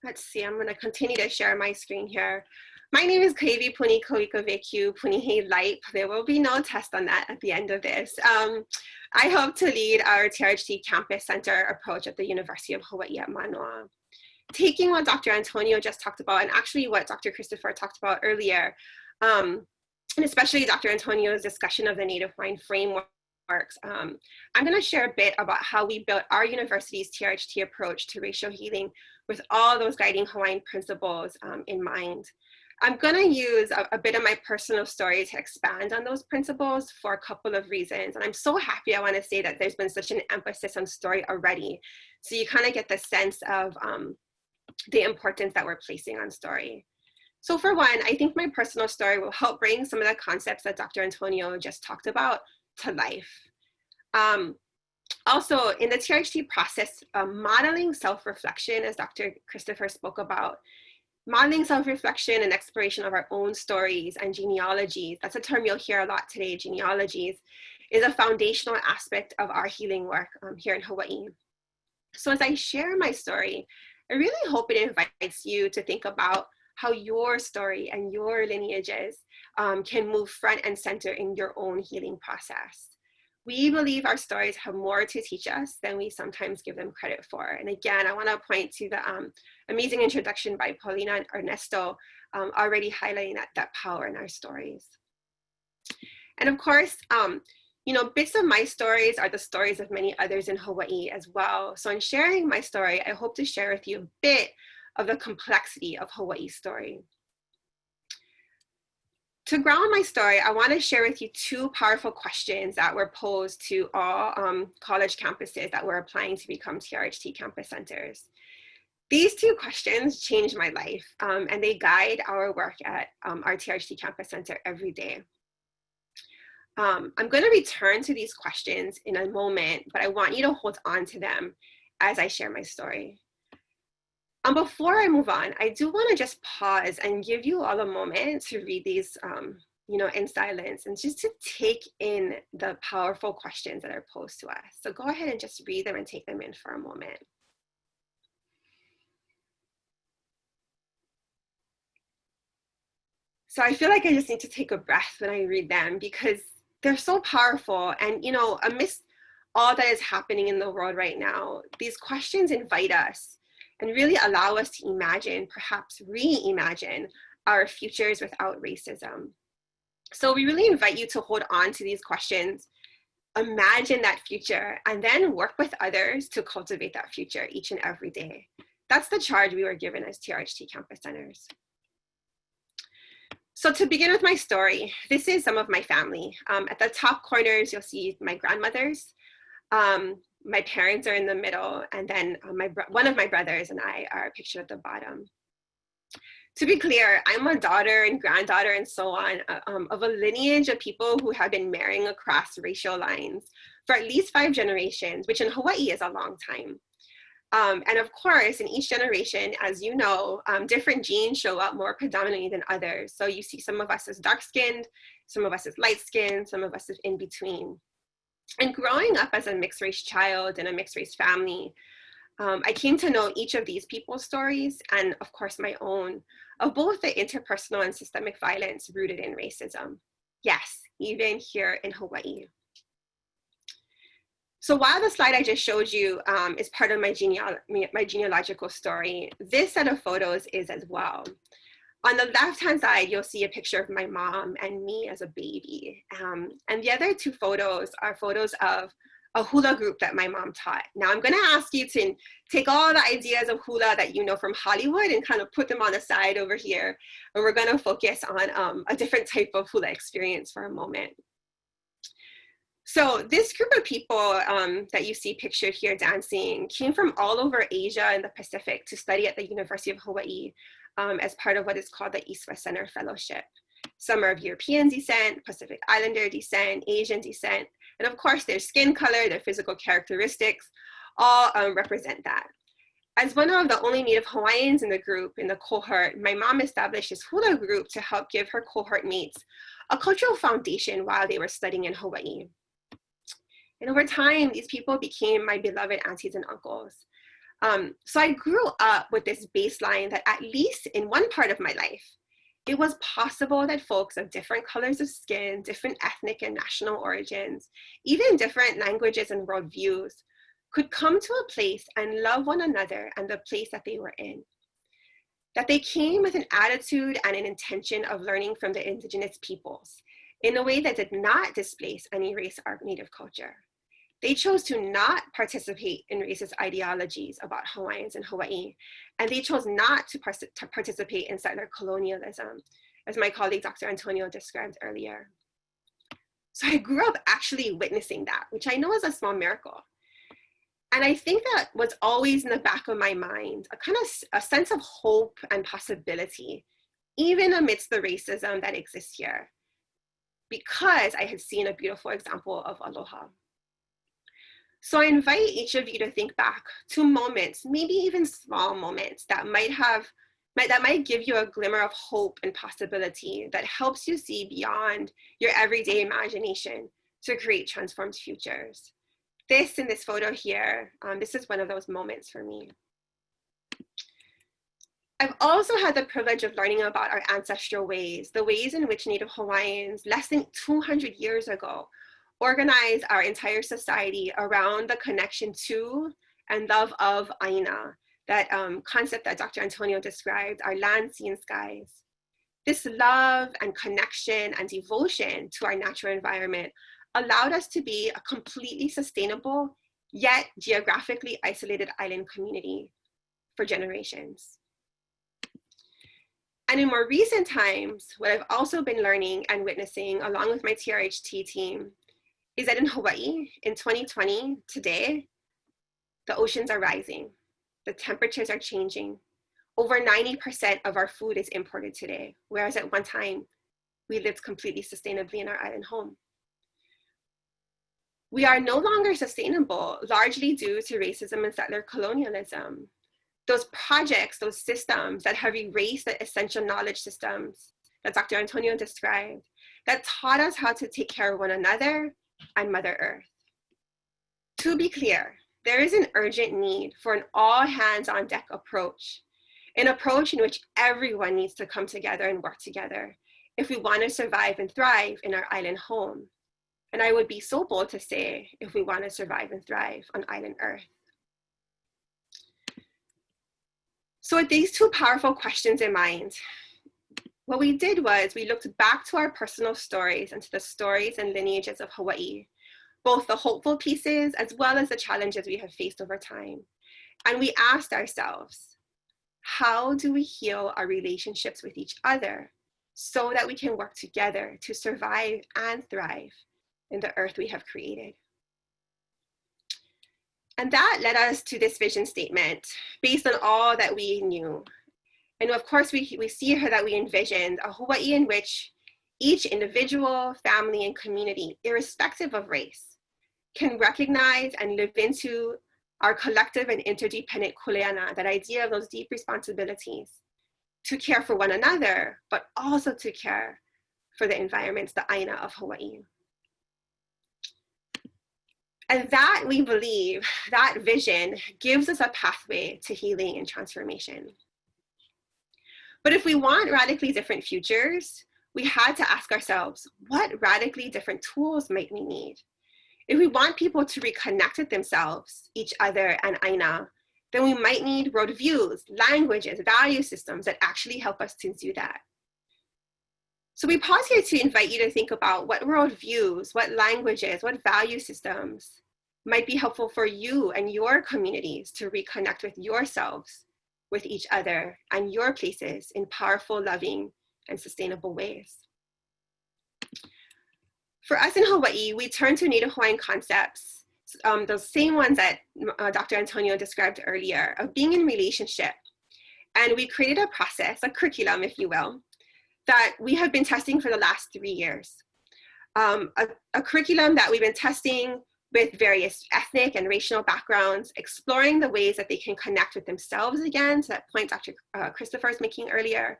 Let's see, I'm going to continue to share my screen here. My name is Kavi Puni Koikoveku Puni Light. There will be no test on that at the end of this. I hope to lead our TRHT Campus Center approach at the University of Hawaii at Manoa. Taking what Dr. Antonio just talked about, and actually what Dr. Christopher talked about earlier, and especially Dr. Antonio's discussion of the Native Hawaiian frameworks, I'm going to share a bit about how we built our university's TRHT approach to racial healing with all those guiding Hawaiian principles in mind. I'm going to use a bit of my personal story to expand on those principles for a couple of reasons. And I'm so happy, I want to say, that there's been such an emphasis on story already. So you kind of get the sense of the importance that we're placing on story. So for one, I think my personal story will help bring some of the concepts that Dr. Antonio just talked about to life. Also, in the TRHT process, modeling self-reflection, as Dr. Christopher spoke about, modeling self-reflection and exploration of our own stories and genealogies, that's a term you'll hear a lot today, genealogies, is a foundational aspect of our healing work here in Hawaii. So as I share my story, I really hope it invites you to think about how your story and your lineages can move front and center in your own healing process. We believe our stories have more to teach us than we sometimes give them credit for. And again, I want to point to the amazing introduction by Paulina and Ernesto, already highlighting that power in our stories. And of course, bits of my stories are the stories of many others in Hawaii as well. So in sharing my story, I hope to share with you a bit of the complexity of Hawaii's story. To ground my story, I want to share with you two powerful questions that were posed to all college campuses that were applying to become TRHT campus centers. These two questions changed my life, and they guide our work at our TRHT campus center every day. I'm going to return to these questions in a moment, but I want you to hold on to them as I share my story. Before I move on, I do want to just pause and give you all a moment to read these, in silence, and just to take in the powerful questions that are posed to us. So go ahead and just read them and take them in for a moment. So I feel like I just need to take a breath when I read them because they're so powerful. And, amidst all that is happening in the world right now, these questions invite us and really allow us to imagine, perhaps reimagine, our futures without racism. So we really invite you to hold on to these questions, imagine that future, and then work with others to cultivate that future each and every day. That's the charge we were given as TRHT campus centers. So to begin with my story, this is some of my family. At the top corners, you'll see my grandmothers. My parents are in the middle, and then one of my brothers and I are pictured at the bottom. To be clear, I'm a daughter and granddaughter and so on of a lineage of people who have been marrying across racial lines for at least 5 generations, which in Hawaii is a long time. And of course, in each generation, as you know, different genes show up more predominantly than others. So you see some of us as dark-skinned, some of us as light-skinned, some of us as in between. And growing up as a mixed-race child in a mixed-race family, I came to know each of these people's stories, and of course my own, of both the interpersonal and systemic violence rooted in racism. Yes, even here in Hawaii. So while the slide I just showed you is part of my genealogical story, this set of photos is as well. On the left-hand side, you'll see a picture of my mom and me as a baby. And the other 2 photos are photos of a hula group that my mom taught. Now I'm gonna ask you to take all the ideas of hula that you know from Hollywood and kind of put them on the side over here. And we're gonna focus on a different type of hula experience for a moment. So this group of people that you see pictured here dancing came from all over Asia and the Pacific to study at the University of Hawaii as part of what is called the East-West Center Fellowship. Some are of European descent, Pacific Islander descent, Asian descent, and of course their skin color, their physical characteristics, all represent that. As one of the only Native Hawaiians in the group, in the cohort, my mom established this hula group to help give her cohort mates a cultural foundation while they were studying in Hawaii. And over time, these people became my beloved aunties and uncles. So I grew up with this baseline that at least in one part of my life, it was possible that folks of different colors of skin, different ethnic and national origins, even different languages and worldviews, could come to a place and love one another and the place that they were in. That they came with an attitude and an intention of learning from the indigenous peoples in a way that did not displace any race or native culture. They chose to not participate in racist ideologies about Hawaiians in Hawaii, and they chose not to participate in settler colonialism, as my colleague Dr. Antonio described earlier. So I grew up actually witnessing that, which I know is a small miracle. And I think that was always in the back of my mind, a sense of hope and possibility, even amidst the racism that exists here, because I had seen a beautiful example of aloha. So I invite each of you to think back to moments, maybe even small moments that might give you a glimmer of hope and possibility that helps you see beyond your everyday imagination to create transformed futures. This in this photo here, this is one of those moments for me. I've also had the privilege of learning about our ancestral ways, the ways in which Native Hawaiians less than 200 years ago organize our entire society around the connection to and love of Aina, that concept that Dr. Antonio described, our land, sea, and skies. This love and connection and devotion to our natural environment allowed us to be a completely sustainable, yet geographically isolated island community for generations. And in more recent times, what I've also been learning and witnessing along with my TRHT team is that in Hawaii, in 2020, today, the oceans are rising, the temperatures are changing. Over 90% of our food is imported today, whereas at one time, we lived completely sustainably in our island home. We are no longer sustainable, largely due to racism and settler colonialism. Those projects, those systems that have erased the essential knowledge systems that Dr. Antonio described, that taught us how to take care of one another and Mother Earth. To be clear, there is an urgent need for an all hands on deck approach, an approach in which everyone needs to come together and work together if we want to survive and thrive in our island home. And I would be so bold to say, if we want to survive and thrive on island Earth. So with these two powerful questions in mind, what we did was we looked back to our personal stories and to the stories and lineages of Hawaii, both the hopeful pieces as well as the challenges we have faced over time. And we asked ourselves, how do we heal our relationships with each other so that we can work together to survive and thrive in the earth we have created? And that led us to this vision statement based on all that we knew. And of course, we see here that we envisioned a Hawaii in which each individual, family, and community, irrespective of race, can recognize and live into our collective and interdependent kuleana, that idea of those deep responsibilities to care for one another, but also to care for the environments, the aina of Hawaii. And that, we believe, that vision gives us a pathway to healing and transformation. But if we want radically different futures, we had to ask ourselves, what radically different tools might we need? If we want people to reconnect with themselves, each other, and aina, then we might need worldviews, languages, value systems that actually help us to do that. So we pause here to invite you to think about what worldviews, what languages, what value systems might be helpful for you and your communities to reconnect with yourselves, with each other, and your places in powerful, loving, and sustainable ways. For us in Hawaii, we turn to Native Hawaiian concepts, those same ones that Dr. Antonio described earlier, of being in relationship. And we created a process, a curriculum, if you will, that we have been testing for the last 3 years. A curriculum that we've been testing with various ethnic and racial backgrounds, exploring the ways that they can connect with themselves again, to that point Dr. Christopher was making earlier,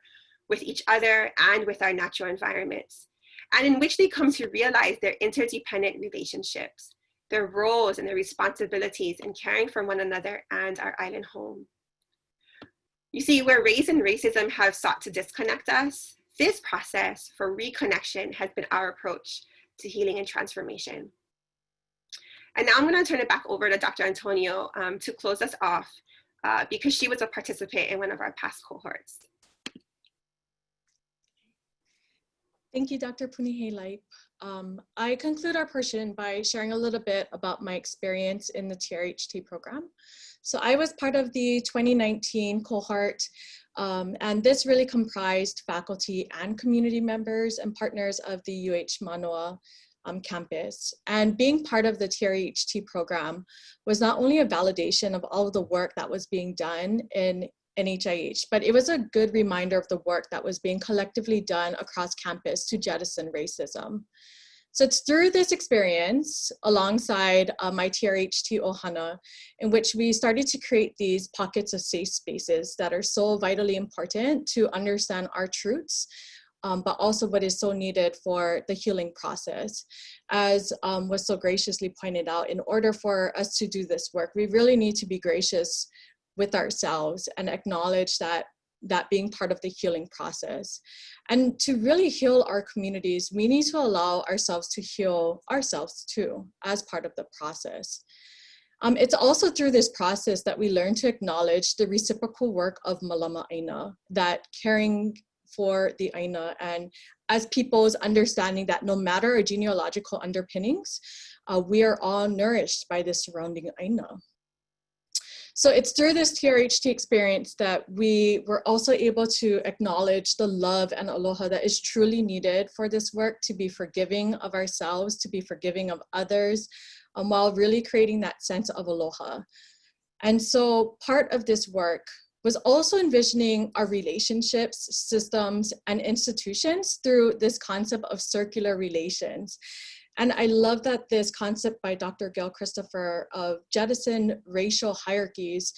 with each other and with our natural environments, and in which they come to realize their interdependent relationships, their roles and their responsibilities in caring for one another and our island home. You see, where race and racism have sought to disconnect us, this process for reconnection has been our approach to healing and transformation. And now I'm going to turn it back over to Dr. Antonio to close us off because she was a participant in one of our past cohorts. Thank you, Dr. Punihei. I conclude our portion by sharing a little bit about my experience in the TRHT program. So I was part of the 2019 cohort, and this really comprised faculty and community members and partners of the UH Manoa campus. And being part of the TRHT program was not only a validation of all of the work that was being done in NHIH, but it was a good reminder of the work that was being collectively done across campus to jettison racism. So it's through this experience, alongside my TRHT Ohana, in which we started to create these pockets of safe spaces that are so vitally important to understand our truths, but also what is so needed for the healing process. As was so graciously pointed out, in order for us to do this work, we really need to be gracious with ourselves and acknowledge that being part of the healing process. And to really heal our communities, we need to allow ourselves to heal ourselves too, as part of the process. It's also through this process that we learn to acknowledge the reciprocal work of Malama Aina, that caring for the Aina, and as people's understanding that no matter our genealogical underpinnings, we are all nourished by the surrounding Aina. So it's through this TRHT experience that we were also able to acknowledge the love and aloha that is truly needed for this work, to be forgiving of ourselves, to be forgiving of others, while really creating that sense of aloha. And so part of this work was also envisioning our relationships, systems, and institutions through this concept of circular relations. And I love that this concept by Dr. Gail Christopher of jettison racial hierarchies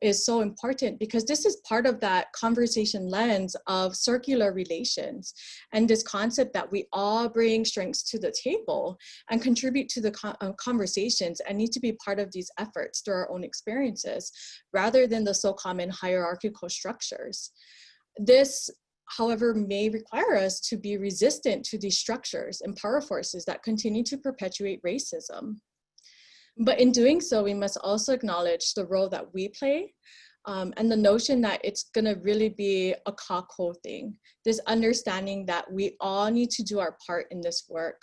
is so important, because this is part of that conversation lens of circular relations, and this concept that we all bring strengths to the table and contribute to the conversations and need to be part of these efforts through our own experiences, rather than the so common hierarchical structures. This, however, may require us to be resistant to these structures and power forces that continue to perpetuate racism. But in doing so, we must also acknowledge the role that we play And the notion that it's gonna really be a kako thing, this understanding that we all need to do our part in this work.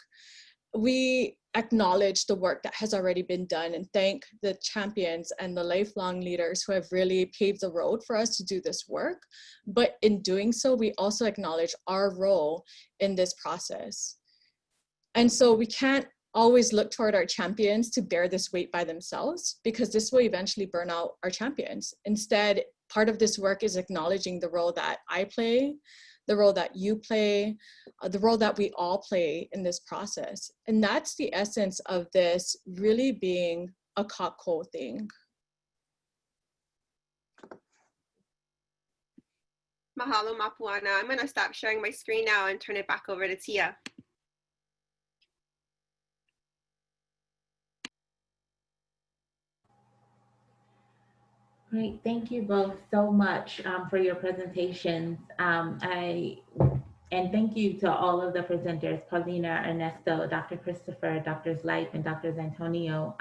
We acknowledge the work that has already been done and thank the champions and the lifelong leaders who have really paved the road for us to do this work. But in doing so, we also acknowledge our role in this process. And so we can't always look toward our champions to bear this weight by themselves, because this will eventually burn out our champions. Instead, part of this work is acknowledging the role that I play, the role that you play, the role that we all play in this process. And that's the essence of this really being a kako thing. Mahalo Mapuana. I'm gonna stop sharing my screen now and turn it back over to Tia. Great, thank you both so much for your presentations. And thank you to all of the presenters, Paulina, Ernesto, Dr. Christopher, Drs. Light, and Drs. Antonio.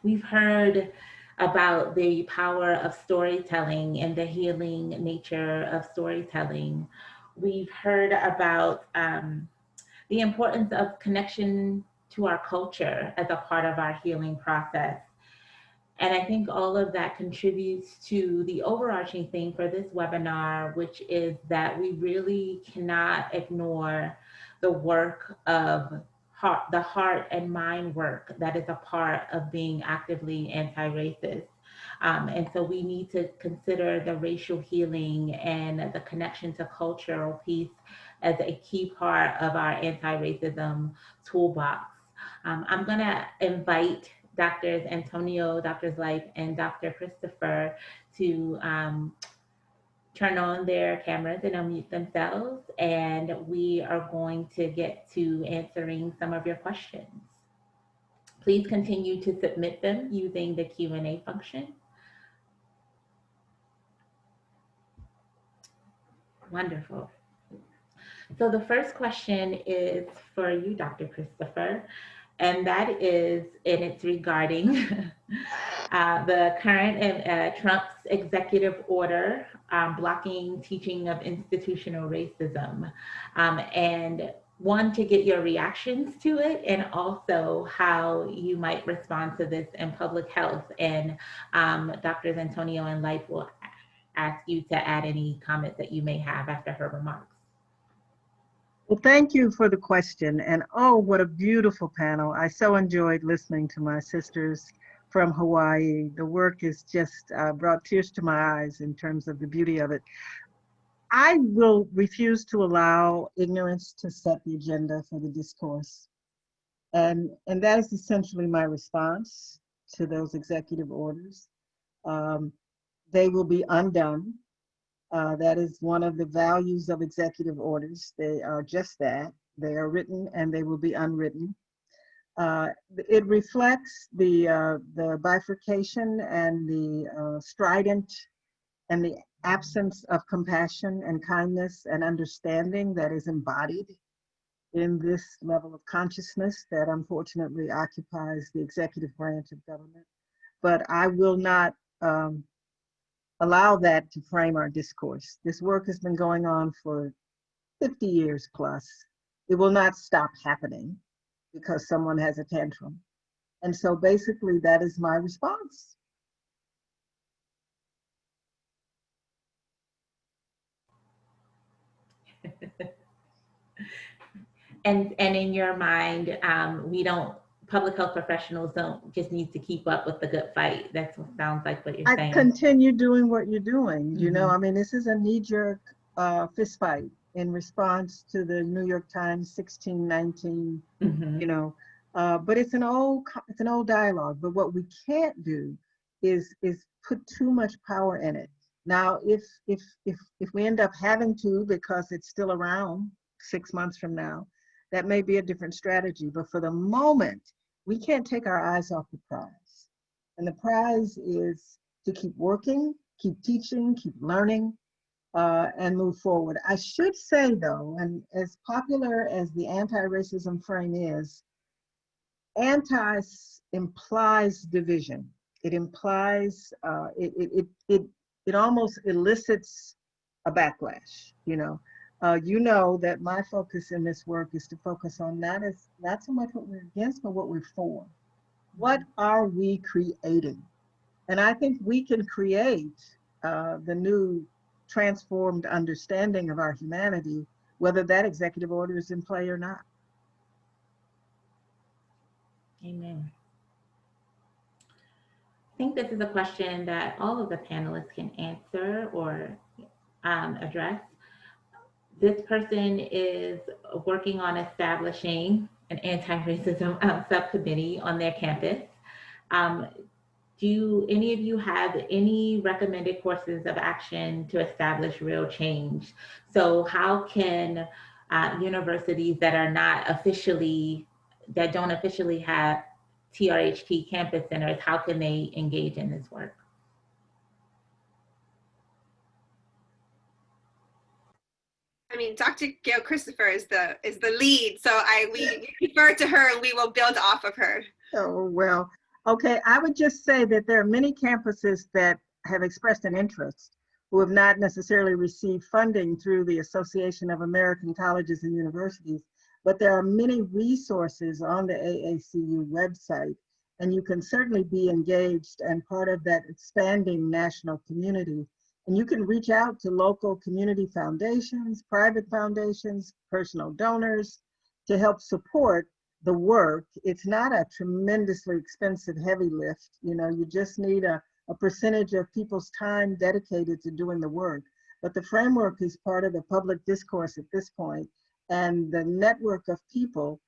We've heard about the power of storytelling and the healing nature of storytelling. We've heard about the importance of connection to our culture as a part of our healing process. And I think all of that contributes to the overarching theme for this webinar, which is that we really cannot ignore the work of the heart and mind work that is a part of being actively anti-racist. And so we need to consider the racial healing and the connection to cultural piece as a key part of our anti-racism toolbox. I'm gonna invite Drs. Antonio, Drs. Light, and Dr. Christopher to turn on their cameras and unmute themselves, and we are going to get to answering some of your questions. Please continue to submit them using the Q&A function. Wonderful. So the first question is for you, Dr. Christopher. And that is, and it's regarding the current Trump's executive order blocking teaching of institutional racism. And one, to get your reactions to it, and also how you might respond to this in public health. And Drs. Antonio and Light will ask you to add any comments that you may have after her remarks. Well, thank you for the question. And oh, what a beautiful panel. I so enjoyed listening to my sisters from Hawaii. The work has just brought tears to my eyes in terms of the beauty of it. I will refuse to allow ignorance to set the agenda for the discourse. And that is essentially my response to those executive orders. They will be undone. That is one of the values of executive orders. They are just that. They are written and they will be unwritten. It reflects the bifurcation and the strident and the absence of compassion and kindness and understanding that is embodied in this level of consciousness that unfortunately occupies the executive branch of government. But I will not allow that to frame our discourse. This work has been going on for 50 years plus. It will not stop happening because someone has a tantrum. And so basically that is my response. And in your mind, public health professionals don't just need to keep up with the good fight. That's what sounds like what you're saying. Continue doing what you're doing. You know, I mean, this is a knee-jerk fist fight in response to the New York Times 1619, you know, but it's an old dialogue. But what we can't do is put too much power in it. Now, if we end up having to, because it's still around 6 months from now, that may be a different strategy. But for the moment, we can't take our eyes off the prize. And the prize is to keep working, keep teaching, keep learning, and move forward. I should say though, and as popular as the anti-racism frame is, anti implies division. It implies, it it almost elicits a backlash, you know. You know that my focus in this work is to focus on not so much what we're against, but what we're for. What are we creating? And I think we can create the new transformed understanding of our humanity, whether that executive order is in play or not. Amen. I think this is a question that all of the panelists can answer or address. This person is working on establishing an anti-racism subcommittee on their campus. Do any of you have any recommended courses of action to establish real change? So how can universities that are not officially, that don't officially have TRHT campus centers, how can they engage in this work? I mean, Dr. Gail Christopher is the lead, so we refer to her and we will build off of her. Oh, well, okay. I would just say that there are many campuses that have expressed an interest who have not necessarily received funding through the Association of American Colleges and Universities, but there are many resources on the AACU website, and you can certainly be engaged and part of that expanding national community. And you can reach out to local community foundations, private foundations, personal donors to help support the work. It's not a tremendously expensive heavy lift. You know, you just need a percentage of people's time dedicated to doing the work. But the framework is part of the public discourse at this point, and the network of people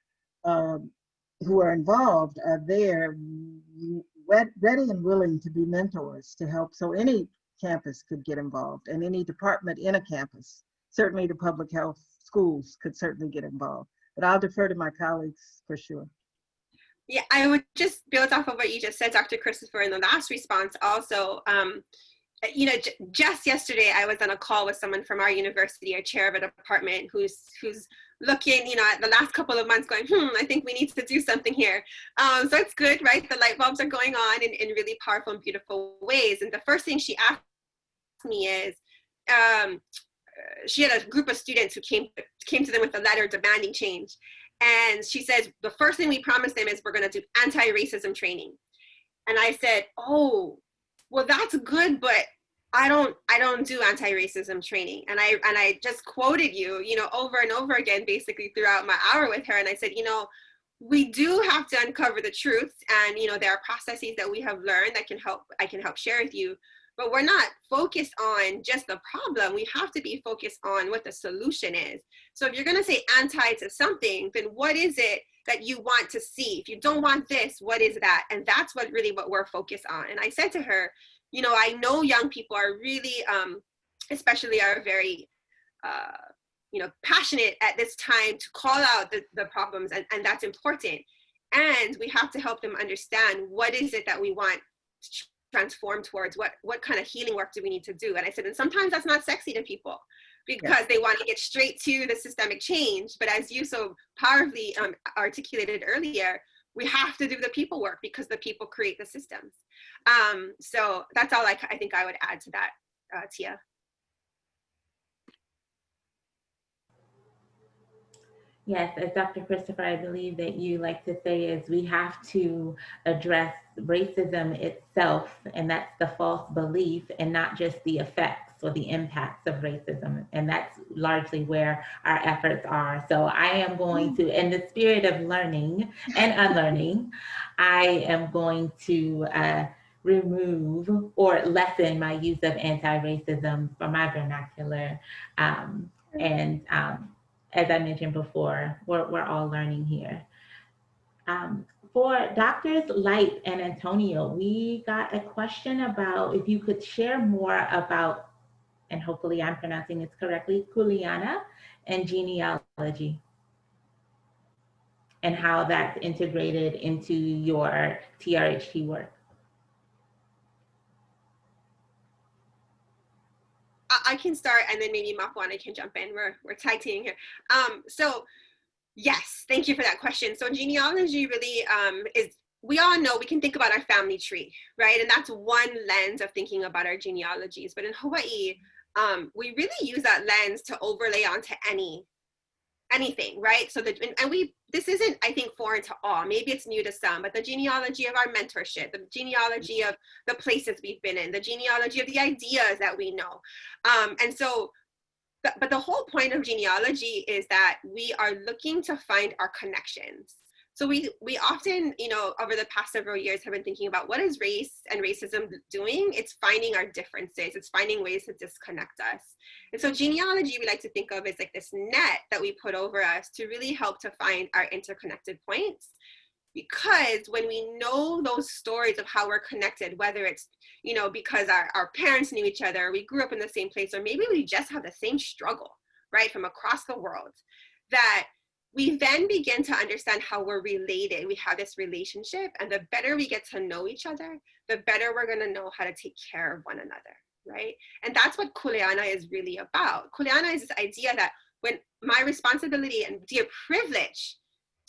who are involved are there, ready and willing to be mentors to help. So any campus could get involved, and any department in a campus, certainly the public health schools could certainly get involved. But I'll defer to my colleagues for sure. Yeah, I would just build off of what you just said, Dr. Christopher, in the last response also. You know, just yesterday I was on a call with someone from our university, a chair of a department, who's looking, you know, at the last couple of months going, I think we need to do something here. So it's good, right? The light bulbs are going on in really powerful and beautiful ways. And the first thing she asked me is, she had a group of students who came to them with a letter demanding change. And she says, the first thing we promised them is we're going to do anti-racism training. And I said, oh, well, that's good, but I don't do anti-racism training. And I just quoted you, you know, over and over again, basically throughout my hour with her. And I said, you know, we do have to uncover the truth. And, you know, there are processes that we have learned that I can help share with you. But we're not focused on just the problem. We have to be focused on what the solution is. So if you're going to say anti to something, then what is it that you want to see? If you don't want this, what is that? And that's what we're focused on. And I said to her, you know, I know young people are really, especially are very, you know, passionate at this time to call out the problems, and that's important. And we have to help them understand what is it that we want to transform towards, what kind of healing work do we need to do. And I said, and sometimes that's not sexy to people because they want to get straight to the systemic change. But as you so powerfully articulated earlier, we have to do the people work because the people create the systems. So that's all I think I would add to that, Tia. Yes, as Dr. Christopher, I believe that you like to say is we have to address racism itself, and that's the false belief and not just the effects or the impacts of racism. And that's largely where our efforts are. So I am going to, in the spirit of learning and unlearning, I am going to remove or lessen my use of anti-racism from my vernacular. As I mentioned before, we're all learning here. For Doctors Light and Antonio, we got a question about if you could share more about, and hopefully I'm pronouncing this correctly, Kuleana and genealogy, and how that's integrated into your TRHT work. I can start, and then maybe Mapuana can jump in. We're tag teaming here. So yes, thank you for that question. So genealogy really is we all know we can think about our family tree, right? And that's one lens of thinking about our genealogies. But in Hawaii, we really use that lens to overlay onto anything, right? So this isn't, I think, foreign to all. Maybe it's new to some, but the genealogy of our mentorship, the genealogy of the places we've been in, the genealogy of the ideas that we know. And so, but the whole point of genealogy is that we are looking to find our connections. So we often, over the past several years have been thinking about what is race and racism doing? It's finding our differences. It's finding ways to disconnect us. And so genealogy, we like to think of as like this net that we put over us to really help to find our interconnected points. Because when we know those stories of how we're connected, whether it's, because our parents knew each other, we grew up in the same place, or maybe we just have the same struggle, right, from across the world, that we then begin to understand how we're related. We have this relationship, and the better we get to know each other, the better we're going to know how to take care of one another, right? And that's what Kuleana is really about. Kuleana is this idea that when my responsibility and dear privilege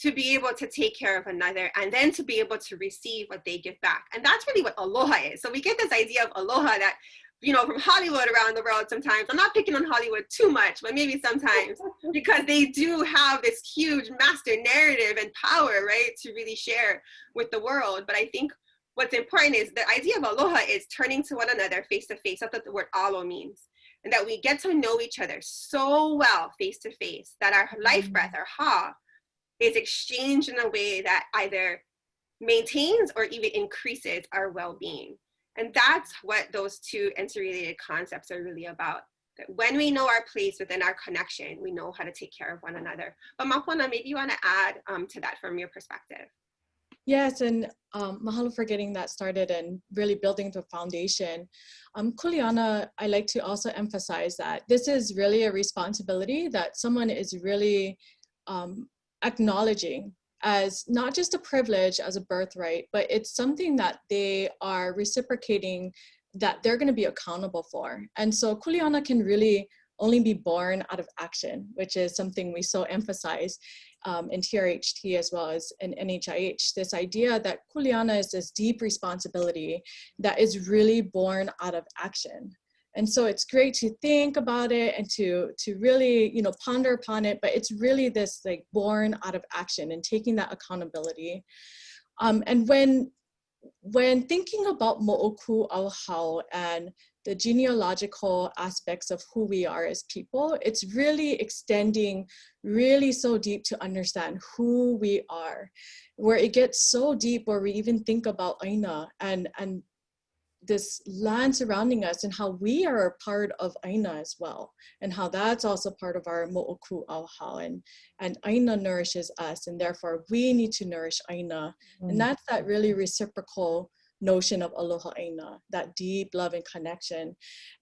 to be able to take care of another and then to be able to receive what they give back. And that's really what aloha is. So we get this idea of aloha that, from Hollywood around the world sometimes. I'm not picking on Hollywood too much, but maybe sometimes, because they do have this huge master narrative and power, right, to really share with the world. But I think what's important is the idea of aloha is turning to one another face to face. That's what the word alo means. And that we get to know each other so well face to face that our life breath, our ha, is exchanged in a way that either maintains or even increases our well-being. And that's what those two interrelated concepts are really about. That when we know our place within our connection, we know how to take care of one another. But Mapona, maybe you want to add to that from your perspective. Yes, and mahalo for getting that started and really building the foundation. Kuleana, I like to also emphasize that this is really a responsibility that someone is really acknowledging as not just a privilege, as a birthright, but it's something that they are reciprocating, that they're going to be accountable for. And so Kuleana can really only be born out of action, which is something we so emphasize in TRHT as well as in NHIH, this idea that Kuleana is this deep responsibility that is really born out of action. And so it's great to think about it and to really, ponder upon it, but it's really this like born out of action and taking that accountability. And when thinking about mo'oku auhau and the genealogical aspects of who we are as people, it's really extending really so deep to understand who we are, where it gets so deep where we even think about Aina and this land surrounding us and how we are a part of Aina as well, and how that's also part of our mo'oku auhau, and Aina nourishes us, and therefore we need to nourish Aina. And that's that really reciprocal notion of aloha Aina, that deep love and connection.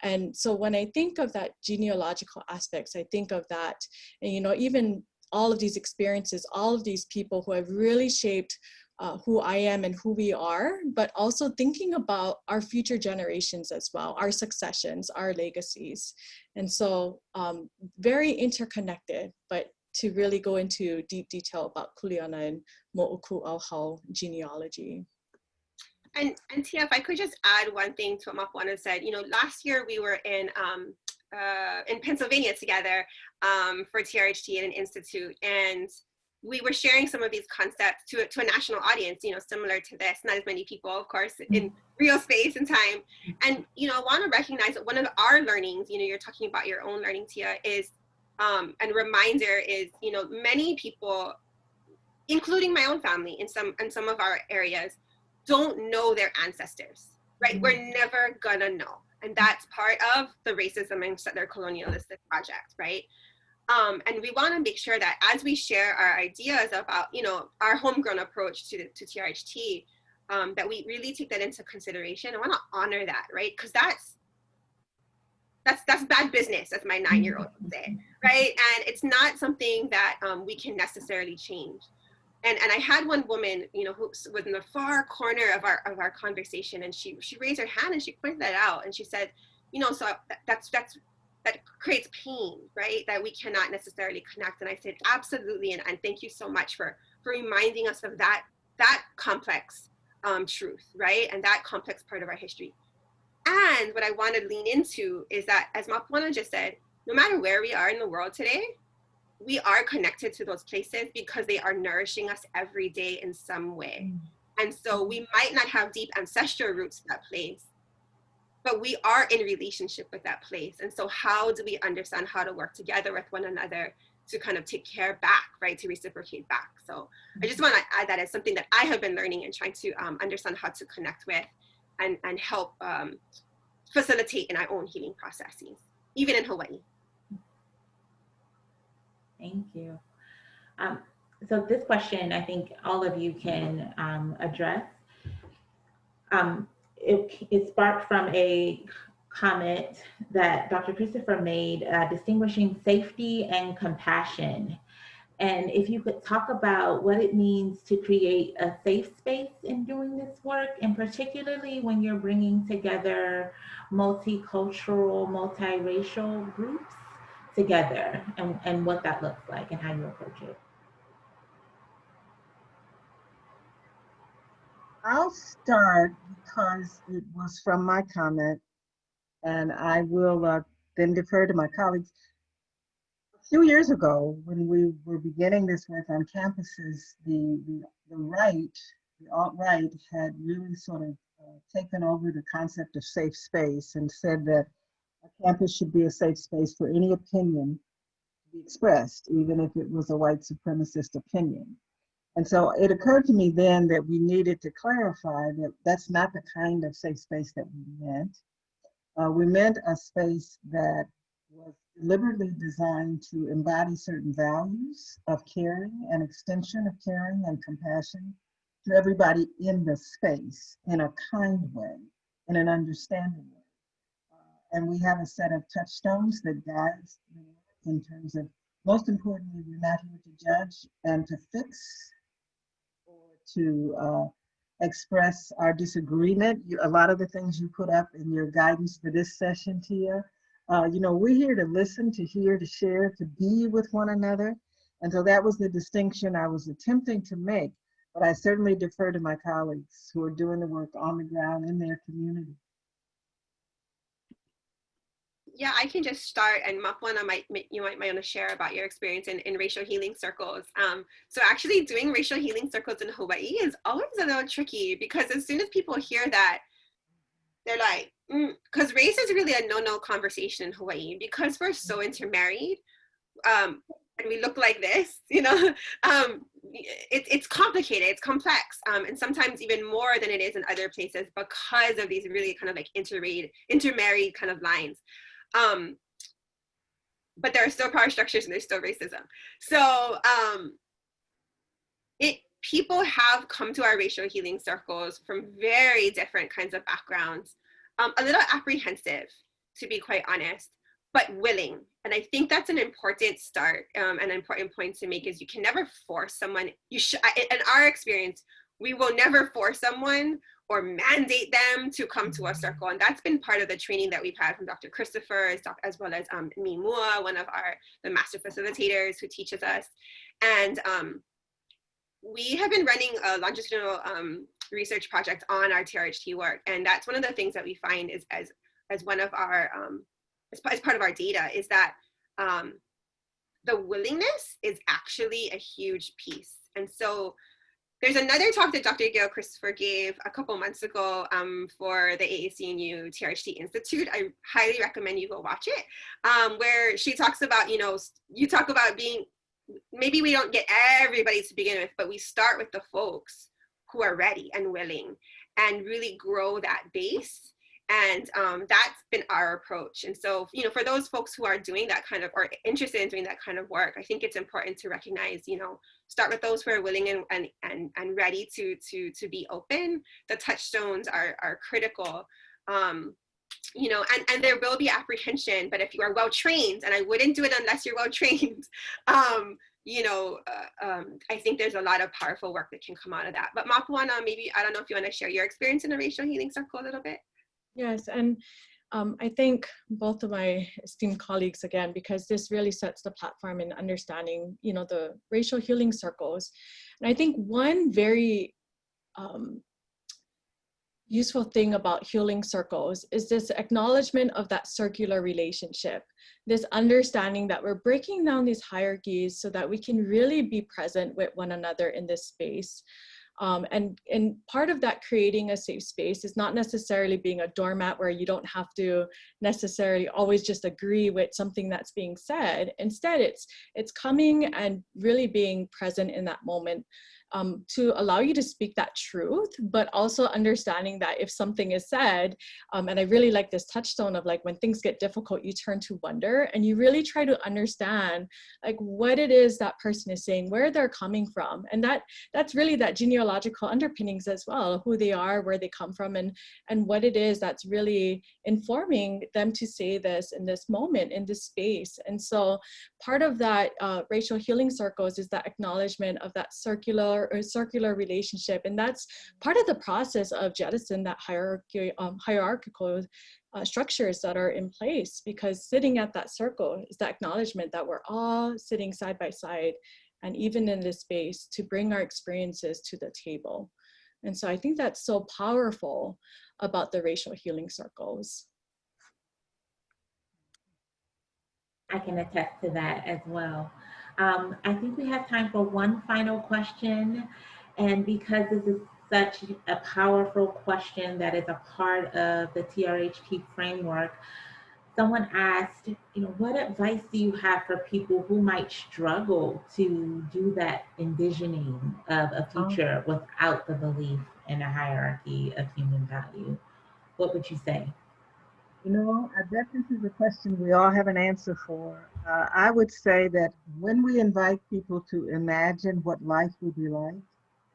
And so when I think of that genealogical aspects, I think of that, and even all of these experiences, all of these people who have really shaped who I am and who we are, but also thinking about our future generations as well, our successions, our legacies. And so very interconnected, but to really go into deep detail about Kuleana and mo'oku auhau genealogy. And Tia, if I could just add one thing to what Mapuana said, last year we were in Pennsylvania together for TRHT at an institute, and we were sharing some of these concepts to a national audience, similar to this, not as many people, of course, in real space and time. And, I want to recognize that one of our learnings, you're talking about your own learning, Tia, is, and reminder is, many people, including my own family in some of our areas, don't know their ancestors, right? We're never gonna know. And that's part of the racism and settler colonialistic project, right? And we want to make sure that as we share our ideas about, our homegrown approach to TRHT, that we really take that into consideration. I want to honor that, right? Because that's bad business, as my 9-year-old would say, right? And it's not something that we can necessarily change. And I had one woman, who was in the far corner of our conversation, and she raised her hand and she pointed that out, and she said, so that creates pain, right? That we cannot necessarily connect. And I said, absolutely. And thank you so much for reminding us of that that complex truth, right? And that complex part of our history. And what I want to lean into is that, as Mapuana just said, no matter where we are in the world today, we are connected to those places because they are nourishing us every day in some way. And so we might not have deep ancestral roots to that place, but we are in relationship with that place. And so how do we understand how to work together with one another to kind of take care back, right? To reciprocate back. So I just want to add that as something that I have been learning and trying to understand how to connect with and help facilitate in our own healing processes, even in Hawaii. Thank you. So this question, I think all of you can address. It sparked from a comment that Dr. Christopher made, distinguishing safety and compassion. And if you could talk about what it means to create a safe space in doing this work, and particularly when you're bringing together multicultural, multiracial groups together, and what that looks like and how you approach it. I'll start because it was from my comment, and I will then defer to my colleagues. A few years ago, when we were beginning this work on campuses, the right, the alt-right, had really sort of taken over the concept of safe space and said that a campus should be a safe space for any opinion to be expressed, even if it was a white supremacist opinion. And so it occurred to me then that we needed to clarify that that's not the kind of safe space that we meant. We meant a space that was deliberately designed to embody certain values of caring and extension of caring and compassion to everybody in the space in a kind way, in an understanding way. And we have a set of touchstones that guides the work in terms of, most importantly, we're not here to judge and to fix or to express our disagreement. A lot of the things you put up in your guidance for this session, Tia, we're here to listen, to hear, to share, to be with one another. And so that was the distinction I was attempting to make, but I certainly defer to my colleagues who are doing the work on the ground in their community. Yeah, I can just start, and Mapuana you might want to share about your experience in racial healing circles. So actually doing racial healing circles in Hawaii is always a little tricky, because as soon as people hear that, they're like, because race is really a no-no conversation in Hawaii, because we're so intermarried, and we look like this, it's complicated, it's complex, and sometimes even more than it is in other places because of these really kind of like intermarried kind of lines. But there are still power structures and there's still racism. So people have come to our racial healing circles from very different kinds of backgrounds, a little apprehensive, to be quite honest, but willing. And I think that's an important start, an important point to make, is you can never force someone. In our experience, we will never force someone or mandate them to come to a circle. And that's been part of the training that we've had from Dr. Christopher, as well as Mimua, one of the master facilitators who teaches us. And we have been running a longitudinal research project on our TRHT work. And that's one of the things that we find is as one of our, as part of our data, is that the willingness is actually a huge piece. And so there's another talk that Dr. Gail Christopher gave a couple months ago for the AAC&U TRHT Institute. I highly recommend you go watch it, where she talks about, you talk about being, maybe we don't get everybody to begin with, but we start with the folks who are ready and willing and really grow that base. And that's been our approach. And so, for those folks who are doing that kind of, or interested in doing that kind of work, I think it's important to recognize, start with those who are willing and ready to be open. The touchstones are critical, and there will be apprehension, but if you are well-trained, and I wouldn't do it unless you're well-trained, I think there's a lot of powerful work that can come out of that. But Mapuana, maybe, I don't know if you want to share your experience in a racial healing circle a little bit. Yes, and I thank both of my esteemed colleagues again, because this really sets the platform in understanding, the racial healing circles. And I think one very useful thing about healing circles is this acknowledgement of that circular relationship, this understanding that we're breaking down these hierarchies so that we can really be present with one another in this space. And part of that creating a safe space is not necessarily being a doormat where you don't have to necessarily always just agree with something that's being said. Instead, it's coming and really being present in that moment, to allow you to speak that truth, but also understanding that if something is said, and I really like this touchstone of like when things get difficult, you turn to wonder and you really try to understand like what it is that person is saying, where they're coming from. And that's really that genealogical underpinnings as well, who they are, where they come from, and what it is that's really informing them to say this in this moment, in this space. And so part of that racial healing circles is that acknowledgement of that circular relationship. And that's part of the process of jettison that hierarchical structures that are in place, because sitting at that circle is that acknowledgement that we're all sitting side by side, and even in this space to bring our experiences to the table. And so I think that's so powerful about the racial healing circles. I can attest to that as well. I think we have time for one final question. And because this is such a powerful question that is a part of the TRHP framework, someone asked, what advice do you have for people who might struggle to do that envisioning of a future without the belief in a hierarchy of human value? What would you say? I bet this is a question we all have an answer for. I would say that when we invite people to imagine what life would be like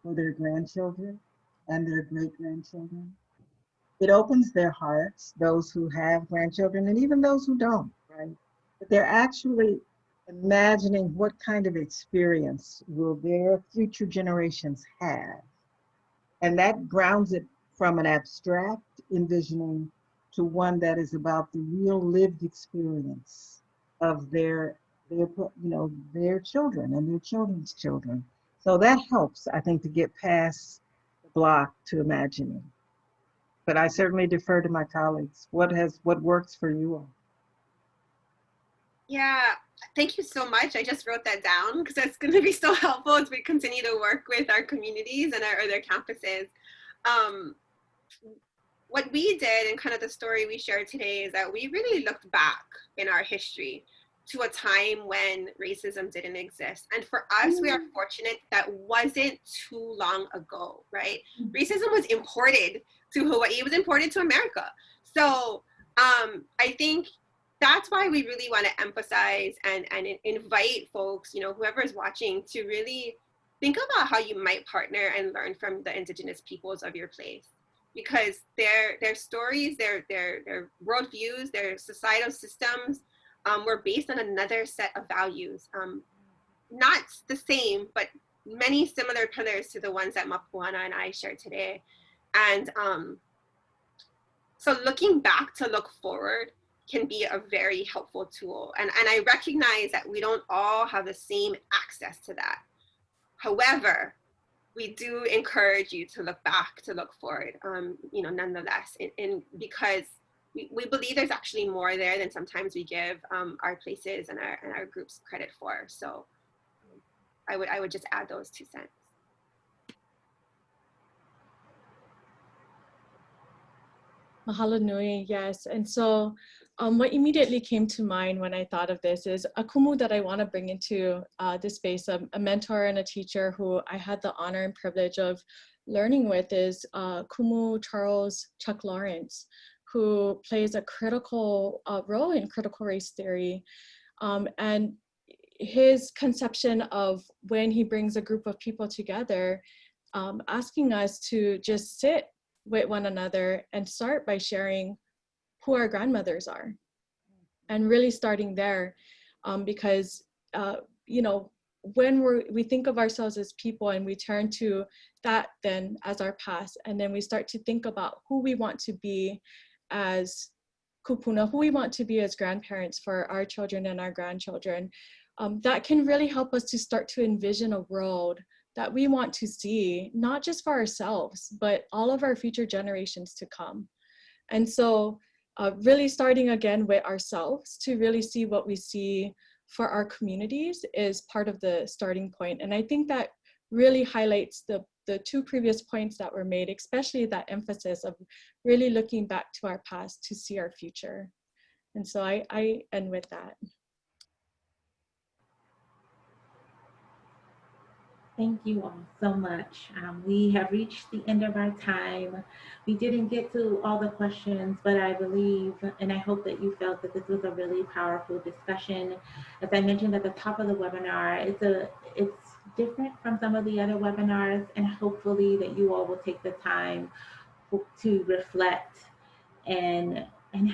for their grandchildren and their great-grandchildren, it opens their hearts, those who have grandchildren and even those who don't, right? But they're actually imagining what kind of experience will their future generations have. And that grounds it from an abstract envisioning to one that is about the real lived experience of their children and their children's children. So that helps, I think, to get past the block to imagining. But I certainly defer to my colleagues. What works for you all? Yeah, thank you so much. I just wrote that down because that's going to be so helpful as we continue to work with our communities and our other campuses. What we did and kind of the story we shared today is that we really looked back in our history to a time when racism didn't exist. And for us, we are fortunate that wasn't too long ago, right? Racism was imported to Hawaii, it was imported to America. So I think that's why we really want to emphasize and invite folks, whoever is watching, to really think about how you might partner and learn from the indigenous peoples of your place. Because their stories, their worldviews, their societal systems were based on another set of values. Not the same, but many similar pillars to the ones that Mapuana and I shared today. And so looking back to look forward can be a very helpful tool. And I recognize that we don't all have the same access to that. However, we do encourage you to look back, to look forward, nonetheless, because we believe there's actually more there than sometimes we give our places and our groups credit for. So I would just add those 2 cents. Mahalo nui, yes. And so what immediately came to mind when I thought of this is a kumu that I want to bring into this space. A mentor and a teacher who I had the honor and privilege of learning with is Kumu Charles Chuck Lawrence, who plays a critical role in critical race theory. And his conception of when he brings a group of people together, asking us to just sit with one another and start by sharing who our grandmothers are, and really starting there, because when we think of ourselves as people and we turn to that then as our past, and then we start to think about who we want to be as kupuna, who we want to be as grandparents for our children and our grandchildren, that can really help us to start to envision a world that we want to see, not just for ourselves, but all of our future generations to come. And so really starting again with ourselves to really see what we see for our communities is part of the starting point. And I think that really highlights the two previous points that were made, especially that emphasis of really looking back to our past to see our future. And so I end with that. Thank you all so much. We have reached the end of our time. We didn't get to all the questions, but I believe and I hope that you felt that this was a really powerful discussion. As I mentioned at the top of the webinar, it's different from some of the other webinars, and hopefully that you all will take the time to reflect and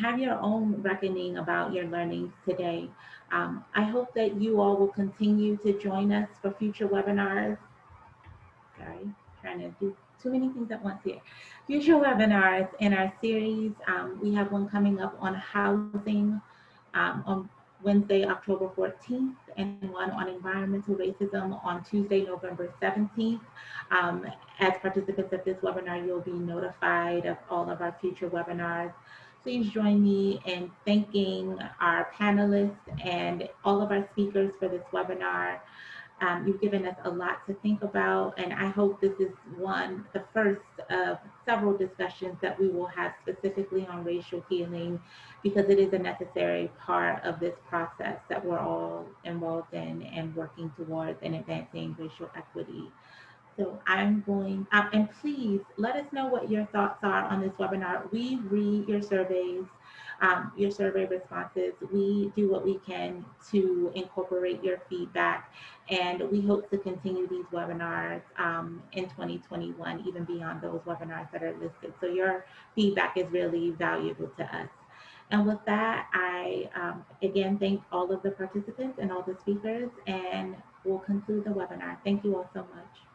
have your own reckoning about your learnings today. I hope that you all will continue to join us for future webinars. Sorry, trying to do too many things at once here. Future webinars in our series. We have one coming up on housing on Wednesday, October 14th, and one on environmental racism on Tuesday, November 17th. As participants of this webinar, you'll be notified of all of our future webinars. Please join me in thanking our panelists and all of our speakers for this webinar. You've given us a lot to think about, and I hope this is the first of several discussions that we will have specifically on racial healing, because it is a necessary part of this process that we're all involved in and working towards and advancing racial equity. So I'm going, and please let us know what your thoughts are on this webinar. We read your surveys, your survey responses. We do what we can to incorporate your feedback, and we hope to continue these webinars in 2021, even beyond those webinars that are listed. So your feedback is really valuable to us. And with that, I again thank all of the participants and all the speakers, and we'll conclude the webinar. Thank you all so much.